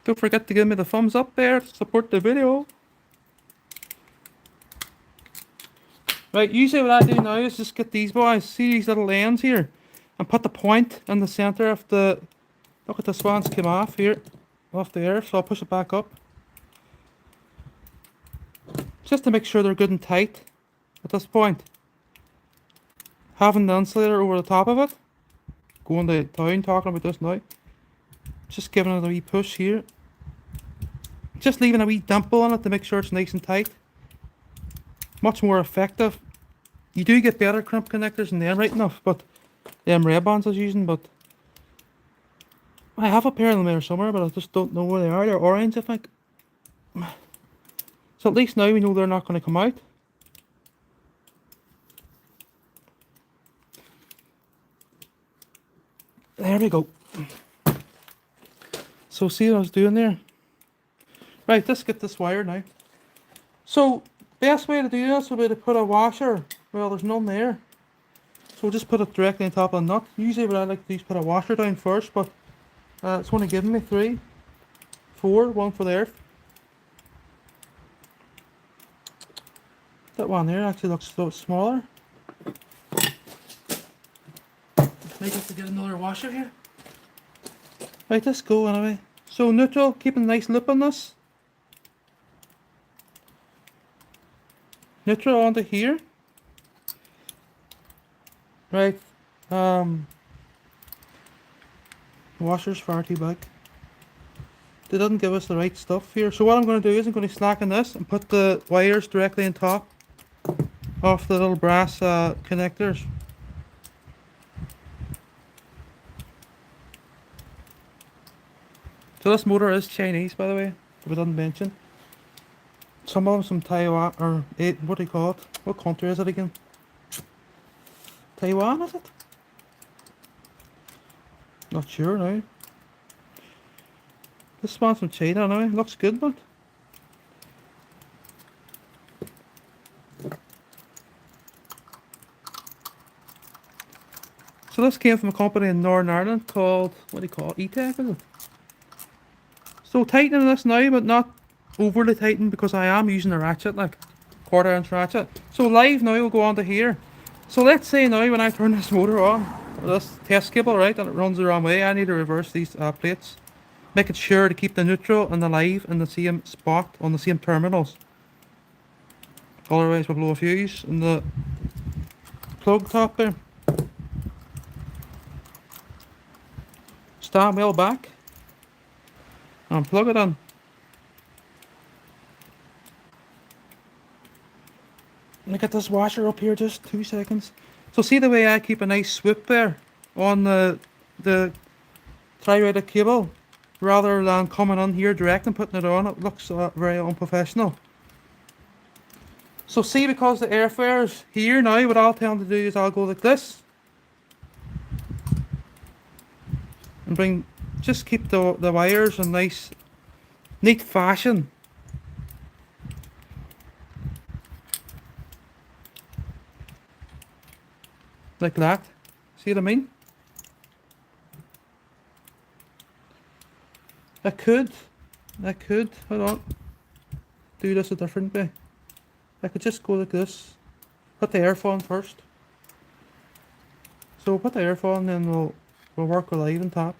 Don't forget to give me the thumbs up there to support the video. Right, usually what I do now is just get these boys, see these little ends here, and put the point in the centre of the, look at this one's came off here, off the air, so I'll push it back up. Just to make sure they're good and tight at this point. Having the insulator over the top of it, going to town talking about this now, Just giving it a wee push here. Just leaving a wee dimple on it to make sure it's nice and tight. Much more effective. You do get better crimp connectors than them, right enough, but them red bands I was using, but I have a pair of them there somewhere, but I just don't know where they are. They're orange, I think. So at least now we know they're not going to come out. There we go. So see what I was doing there? Right, let's get this wire now. So, best way to do this would be to put a washer. Well, there's none there. So we'll just put it directly on top of the nut. Usually what I like to do is put a washer down first, but it's only giving me 3, 4, 1 for the earth. That one there actually looks a little smaller. Might have to get another washer here. Right, let's go anyway. So neutral, keeping a nice loop on this. Neutral onto here. Right. Washer's far too big. They didn't give us the right stuff here. So what I'm going to do is I'm going to slacken this and put the wires directly on top of the little brass connectors. So this motor is Chinese, by the way, if I didn't mention. Some of them from Taiwan, or what do you call it? What country is it again? Taiwan, is it? Not sure now. This one's from China now. Looks good, but so this came from a company in Northern Ireland called, what do you call it? E-Tech, is it? So tightening this now, but not overly tightened because I am using a ratchet, like 1/4 inch ratchet. So live now we'll go on to here. So let's say now when I turn this motor on, this test cable, right, and it runs the wrong way, I need to reverse these plates. Making sure to keep the neutral and the live in the same spot on the same terminals. Otherwise we'll blow a fuse in the plug top there. Stand well back and plug it in. Let me get this washer up here just 2 seconds. So see the way I keep a nice swoop there on the tri-rated cable rather than coming in here direct and putting it on. It looks very unprofessional. So see, because the airfare's here now, what I'll tell them to do is I'll go like this and just keep the wires in nice neat fashion. Like that. See what I mean? I could, hold on, do this a different way. I could just go like this, put the earth on first. So we'll put the earth on, then we'll work with live on top.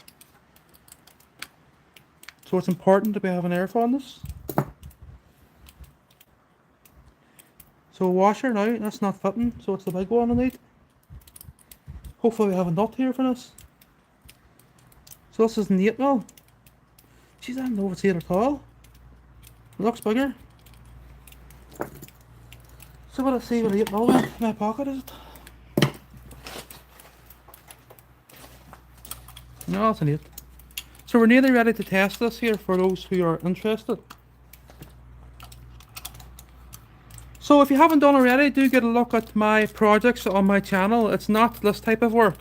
So it's important to have an earth on this. So washer now, that's not fitting, so it's the big one I need. Hopefully we have a nut here for this. So this is an 8mm. Jeez, I don't know if it's 8 at all. It looks bigger. So what I see with 8mm in my pocket, is it? No, it's an 8. So we're nearly ready to test this here for those who are interested. So if you haven't done already, do get a look at my projects on my channel. It's not this type of work.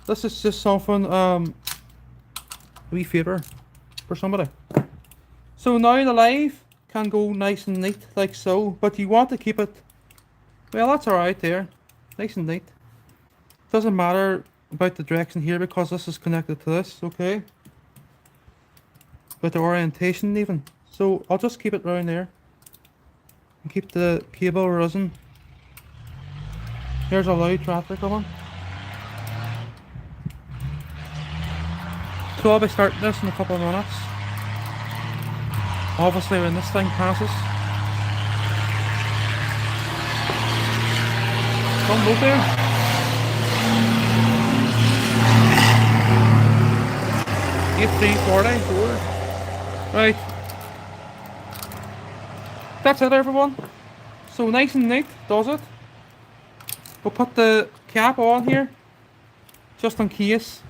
This is just something, a wee favour for somebody. So now the live can go nice and neat like so, but you want to keep it, well, that's alright there, nice and neat. Doesn't matter about the direction here because this is connected to this, okay? With the orientation even. So I'll just keep it around there. And keep the cable rising. Here's a loud tractor coming. So I'll be starting this in a couple of minutes. Obviously when this thing passes. Don't go there. 8 340 forward. Right. That's it, everyone. So nice and neat, does it? We'll put the cap on here, just in case.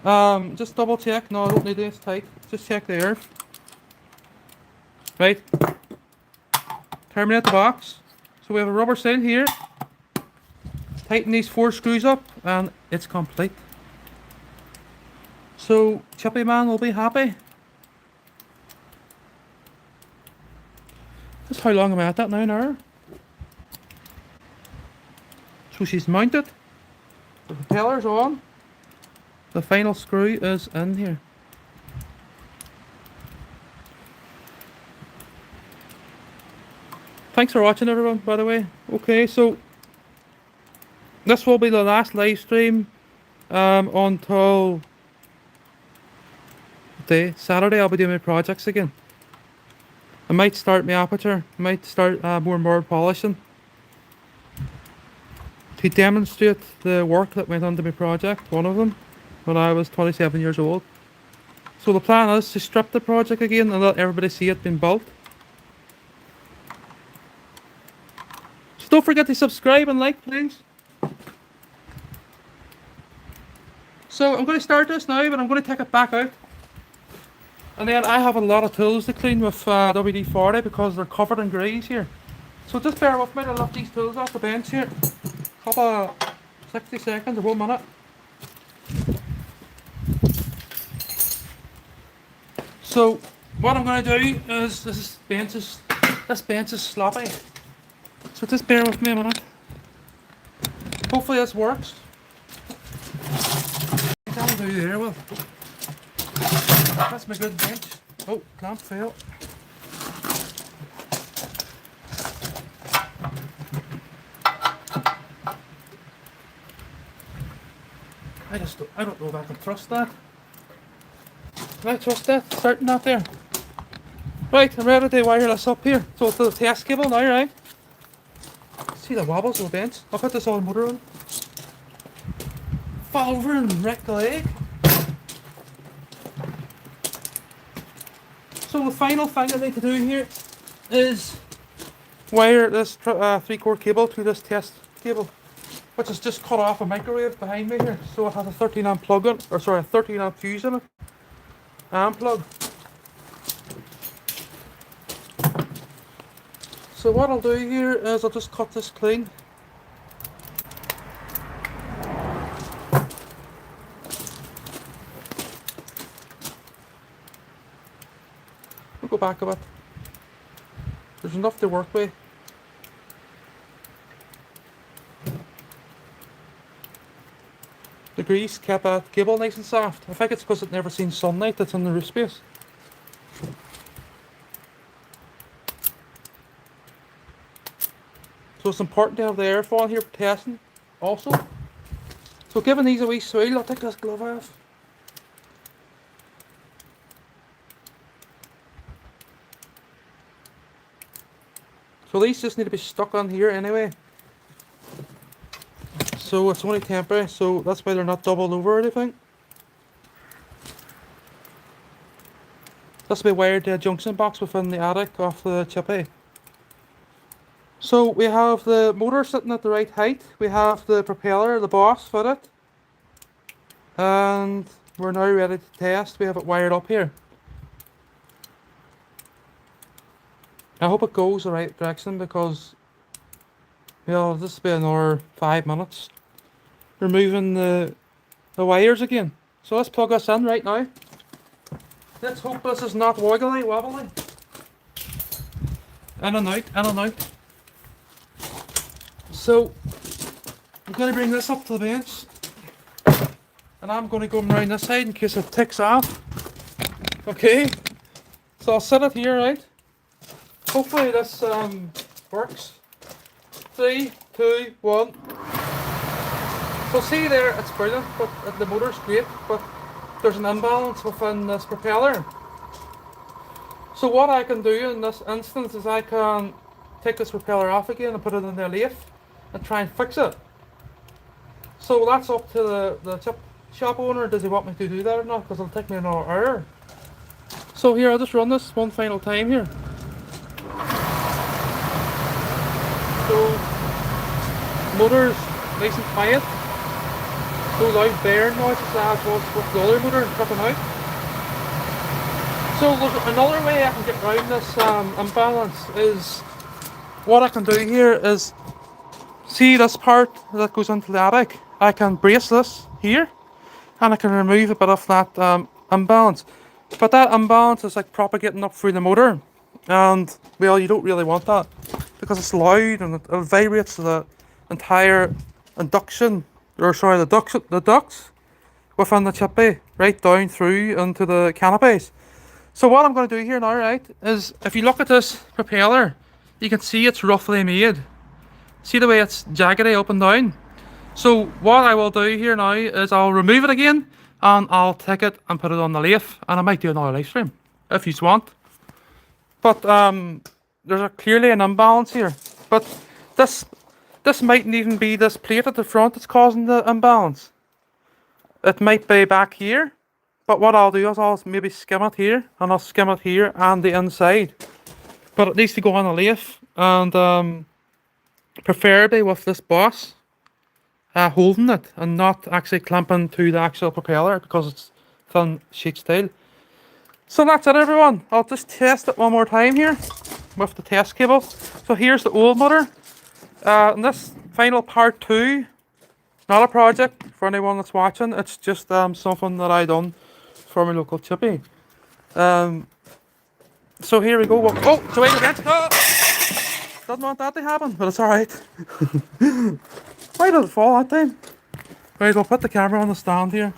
Just double check. No, I don't need it, it's tight. Just check the earth. Right. Terminate the box. So we have a rubber seal here. Tighten these 4 screws up and it's complete. So Chippy man will be happy. Just how long am I at that now, an hour? So she's mounted. The propeller's on. The final screw is in here. Thanks for watching, everyone, by the way. Okay, so this will be the last live stream until Saturday. I'll be doing my projects again. I might start my aperture. I might start more and more polishing to demonstrate the work that went onto my project, one of them, when I was 27 years old. So the plan is to strip the project again and let everybody see it being built. So don't forget to subscribe and like, please. So I'm going to start this now, but I'm going to take it back out. And then I have a lot of tools to clean with WD-40 because they're covered in grease here. So just bear with me to lift these tools off the bench here. Couple of 60 seconds or 1 minute. So what I'm going to do is this bench is sloppy. So just bear with me a minute. Hopefully this works. That'll do there, well. That's my good bench. Oh, clamp fail. I don't know if I can trust that. Can I trust that? Starting that there. Right, I'm ready to wire this up here. So it's the test cable now, right? See the wobbles of the bench? I'll put this on motor on. Fall over and wreck the leg. So the final thing I need to do here is wire this 3-core cable to this test cable, which is just cut off a microwave behind me here. So it has a 13 amp plug in, or sorry, a 13 amp fuse in it. Amp plug. So what I'll do here is I'll just cut this clean. We'll go back a bit. There's enough to work with. The grease kept that cable nice and soft. I think it's because it never seen sunlight that's in the roof space. So it's important to have the airflow here for testing also. So giving these a wee swirl, I'll take this glove off. So these just need to be stuck on here anyway. So it's only temporary, so that's why they're not doubled over or anything. This will be wired to a junction box within the attic of the Chippy. So we have the motor sitting at the right height. We have the propeller, the boss fitted. And we're now ready to test. We have it wired up here. I hope it goes the right direction because this will be another 5 minutes. Removing the wires again. So let's plug this in right now. Let's hope this is not wobbly. In and out, in and out. So I'm going to bring this up to the bench. And I'm going to go around this side in case it ticks off. Okay. So I'll set it here, right? Hopefully this works. 3, 2, 1. So see there, it's brilliant, but the motor's great, but there's an imbalance within this propeller. So what I can do in this instance is I can take this propeller off again and put it in the lathe and try and fix it. So that's up to the shop owner, does he want me to do that or not? Because it'll take me another hour. So here, I'll just run this one final time here. So, motor's nice and quiet. No loud bearing noises as was with the other motor tripping out. So there's another way I can get around this imbalance is, what I can do here is, see this part that goes into the attic, I can brace this here and I can remove a bit of that imbalance. But that imbalance is like propagating up through the motor, and well, you don't really want that because it's loud and it vibrates the entire induction, or sorry, the ducts within the Chippy right down through into the canopies. So what I'm going to do here now, right, is if you look at this propeller, you can see it's roughly made. See the way it's jaggedy up and down? So what I will do here now is I'll remove it again and I'll take it and put it on the lathe, and I might do another live stream if you want. But there's clearly an imbalance here. But this mightn't even be this plate at the front that's causing the imbalance. It might be back here. But what I'll do is I'll maybe skim it here, and I'll skim it here and the inside. But it needs to go on a lathe, and preferably with this boss holding it and not actually clamping to the actual propeller because it's thin sheet steel. So that's it, everyone. I'll just test it one more time here with the test cable. So here's the old motor. And this final part 2, not a project for anyone that's watching. It's just something that I done for my local Chippy. So here we go. Oh, so wait again. Oh! Didn't want that to happen, but it's alright. Why did it fall that time? Right, we'll put the camera on the stand here.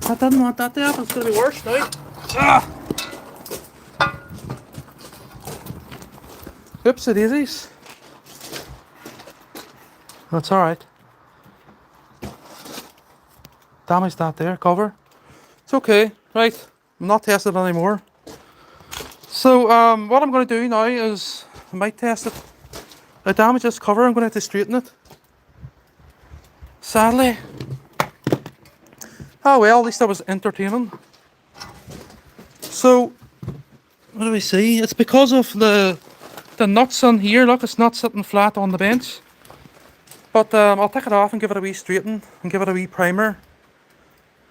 I didn't want that to happen, it's going to be worse now. Ah! Oops, it is. That's alright. Damage that there, cover. It's okay, right, I'm not testing it anymore. So what I'm going to do now is, I might test it. I damaged this cover, I'm going to have to straighten it. Sadly. Oh well, at least that was entertaining. So, what do we see? It's because of the nuts on here. Look, it's not sitting flat on the bench. But I'll take it off and give it a wee straighten and give it a wee primer.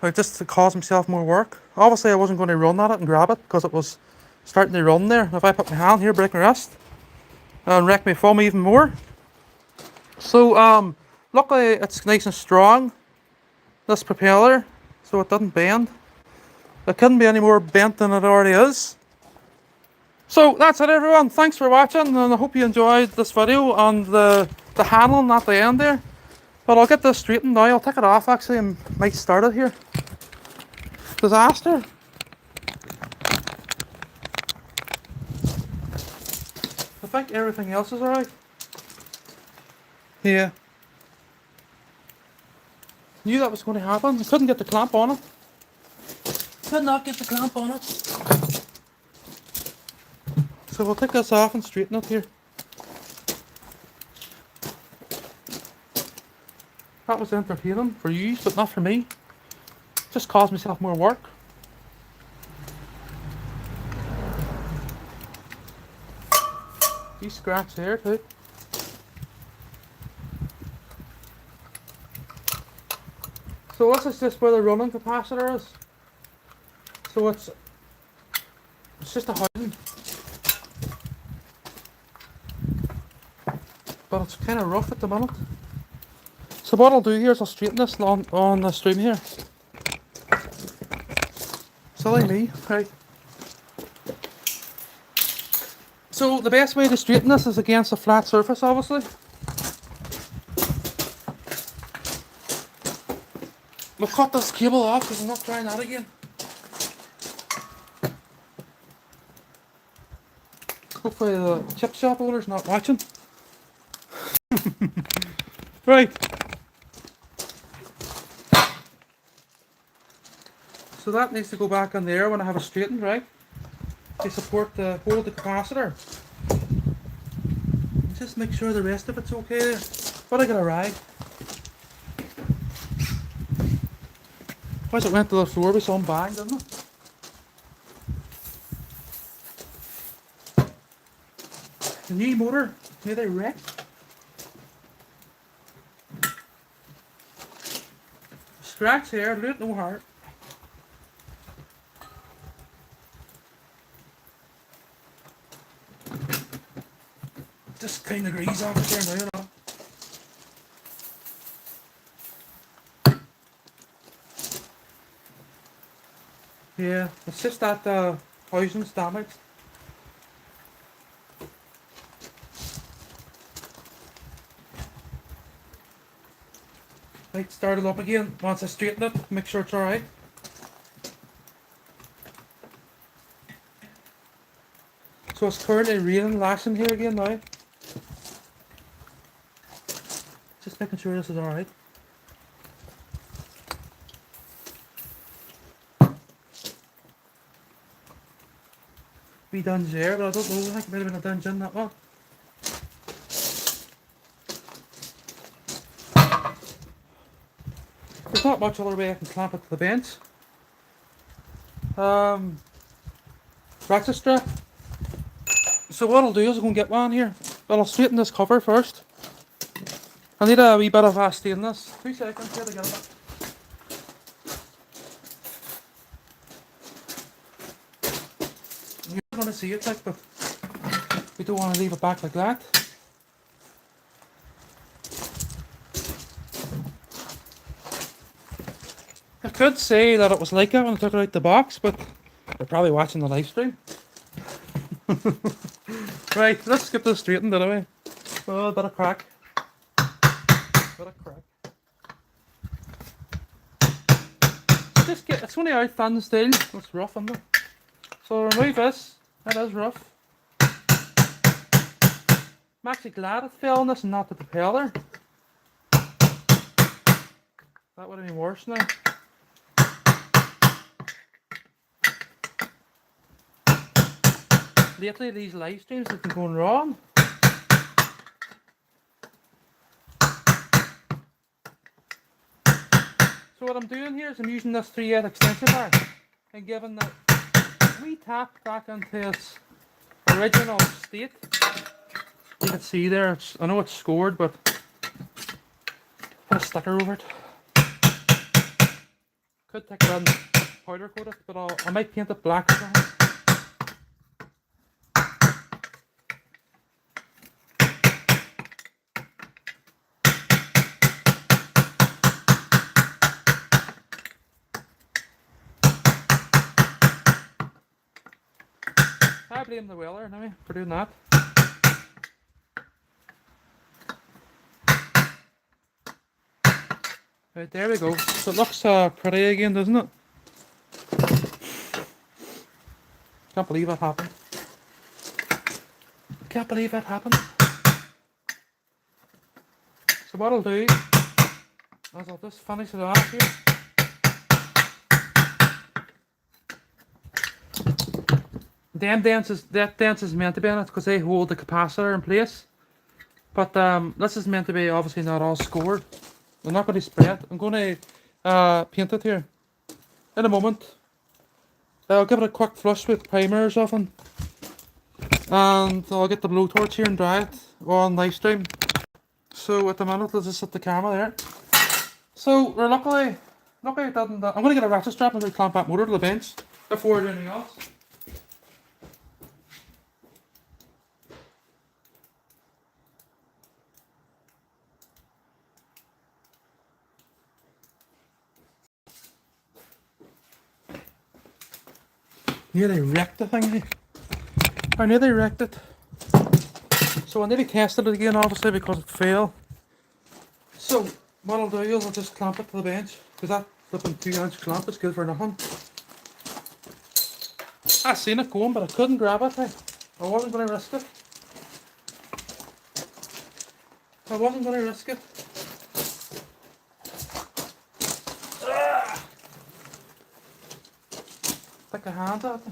Just to cause myself more work. Obviously I wasn't going to run at it and grab it because it was starting to run there. If I put my hand here, break my wrist and wreck my thumb even more. So luckily it's nice and strong, this propeller, so it doesn't bend. It couldn't be any more bent than it already is. So that's it, everyone. Thanks for watching, and I hope you enjoyed this video and the handling at the end there. But I'll get this straightened now. I'll take it off actually and might start it here. Disaster. I think everything else is alright. Yeah. Knew that was going to happen. I couldn't get the clamp on it. Could not get the clamp on it. So we'll take this off and straighten it here. That was entertaining for you, but not for me. Just caused myself more work. You scratch there too. So this is just where the running capacitor is. So it's just a housing. But it's kind of rough at the minute. So what I'll do here is I'll straighten this on the stream here. Silly me, right. So the best way to straighten this is against a flat surface, obviously. We'll cut this cable off because I'm not trying that again. Hopefully the chip shop owner's not watching. Right. So that needs to go back in there when I have it straightened, right? To support the hold the capacitor. And just make sure the rest of it's okay there. But I got a rag. As it went to the floor with some bang, didn't it? The new motor, nearly wrecked. Scratch here, loot no heart. Just kind of grease off it there now, you know. Yeah, it's just that housing's damaged. Right, start it up again. Once I straighten it, make sure it's alright. So it's currently raining, lashing here again now. Just making sure this is alright. Be done there, but I don't know, I think it might have been a dungeon that one. There's not much other way I can clamp it to the bench. Ratchet strap. So what I'll do is I'm going to get one here. But I'll straighten this cover first. I need a wee bit of stainless. 2 seconds here to get it. You're going to see it like, but we don't want to leave it back like that. I could say that it was like that when I took it out the box, but they're probably watching the live stream. Right, let's skip this straightened anyway. Oh, a bit of crack. Just get, it's only out thin steel. It's rough, isn't it? So remove this. That is rough. I'm actually glad it fell on this and not the propeller. That would have been worse now. Lately these live streams have been going wrong. So what I'm doing here is I'm using this 3/8 extension bar and giving that wee tap back into its original state. You can see there, I know it's scored, but put a sticker over it. Could take it and powder coat it, but I might paint it black or something. I blame the welder anyway for doing that. Right, there we go. So it looks pretty again, doesn't it? Can't believe that happened. Can't believe that happened. So what I'll do is I'll just finish it off here. That dents is meant to be in it because they hold the capacitor in place. But this is meant to be obviously not all scored. I'm not going to spray it. I'm going to paint it here in a moment. I'll give it a quick flush with primer or something. And I'll get the blowtorch here and dry it on live stream. So at the minute, let's just set the camera there. So we're luckily it didn't. I'm going to get a ratchet strap and clamp that motor to the bench before doing anything else. Nearly wrecked the thing. I nearly wrecked it. So I nearly tested it again, obviously, because it failed. So what I'll do is I'll just clamp it to the bench, because that flipping 2-inch clamp is good for nothing. I seen it going, but I couldn't grab it. I wasn't going to risk it. I wasn't going to risk it. Stick a hand at it.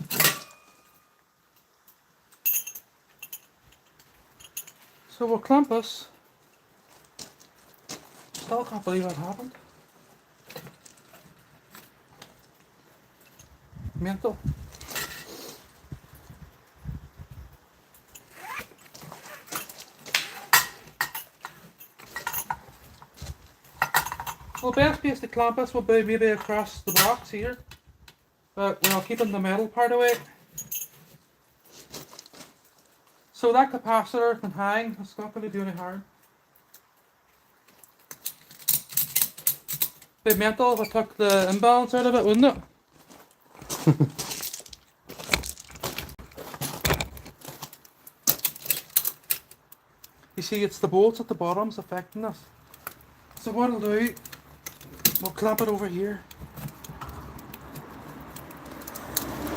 So we'll clamp this. Still can't believe it happened. mental. Well, the best place to clamp this will be maybe across the box here, but we're keeping the metal part away. So that capacitor can hang, it's not going to do any harm. It'd be mental if I took the imbalance out of it, wouldn't it? You see, it's the bolts at the bottom's affecting us. So what I'll do, we'll clamp it over here.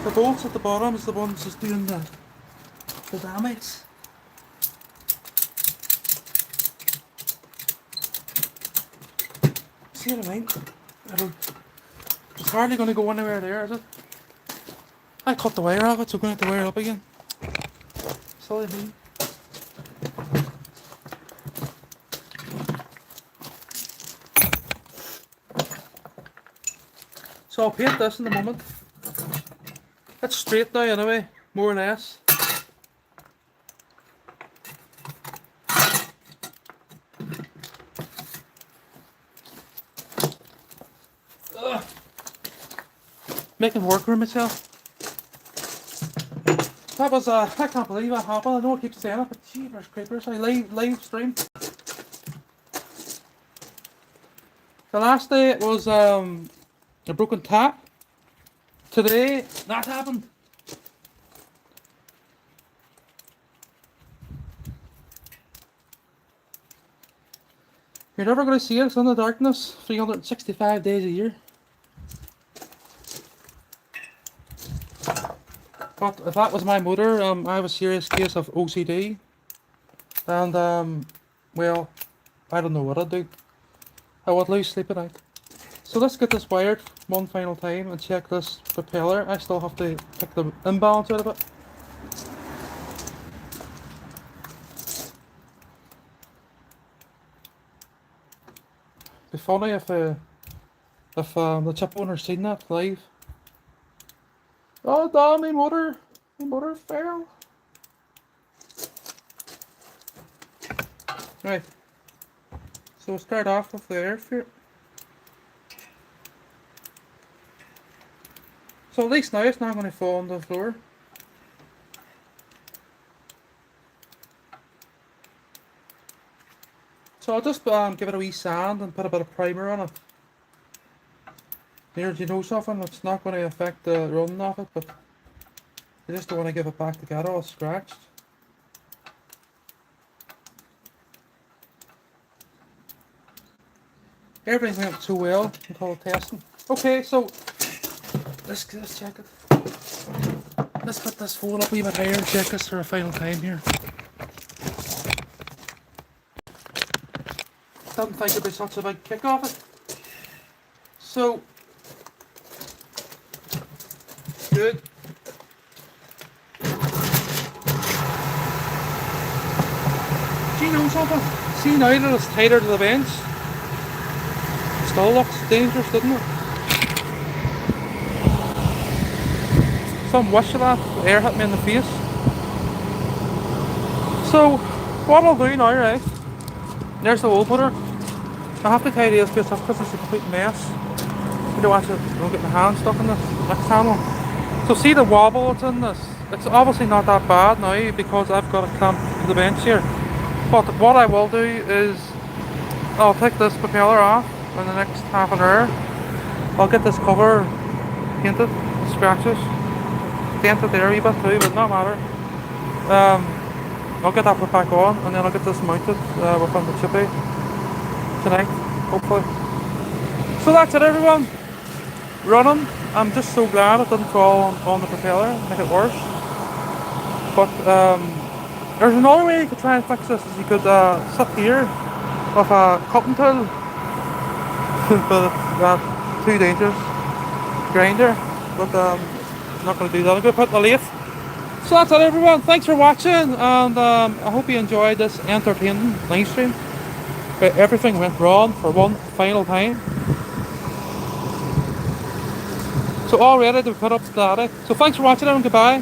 The bolts at the bottom is the ones that's doing the damage. See what I mean? It's hardly going to go anywhere there, is it? I cut the wire off it, so I'm going to have to wire it up again. Sorry, me. So I'll paint this in a moment. It's straight now anyway, more or less. Ugh. Making work for myself. That was I can't believe that happened. I know I keep saying it, but jeepers creepers, I live stream. The last day it was a broken tap. Today that happened. You're never going to see it, it's in the darkness, 365 days a year. But if that was my motor, I have a serious case of OCD. And, well, I don't know what I'd do. I would lose sleep at night. So let's get this wired one final time and check this propeller. I still have to take the imbalance out of it. It'd be funny if the chip owner's seen that live. Oh damn, my motor fell. Right, so we'll start off with the air filter. So at least now it's not going to fall on the floor. So I'll just give it a wee sand and put a bit of primer on it. Here, do you know something? It's not going to affect the running of it, but I just don't want to give it back to get all scratched. Everything went so well until testing. Okay, so let's check it. Let's put this phone up a wee bit higher and check this for a final time here. Didn't think it'd be such a big kick off it. So good. Do you know something? See now that it's tighter to the bench. It still looks dangerous, doesn't it? Some wish of that air hit me in the face. So what I'll do now, right? There's the wall putter. I have to tidy this place up because it's a complete mess. I don't want to get my hand stuck in this next handle. So see the wobble that's in this? It's obviously not that bad now because I've got a clamp to the bench here. But what I will do is I'll take this propeller off in the next half an hour. I'll get this cover painted, scratches, dented there a wee bit too, but not matter. I'll get that put back on and then I'll get this mounted within the Chippy tonight, hopefully. So that's it everyone. Running. I'm just so glad it didn't fall on the propeller, make it worse. But there's another way you could try and fix this, is you could sit here with a cutting tool. But that's too dangerous. Grinder. But I'm not going to do that. I'm going to put the lathe. So that's it everyone, thanks for watching, and I hope you enjoyed this entertaining live stream. But everything went wrong for one final time. So So all ready to put up static. So thanks for watching and goodbye.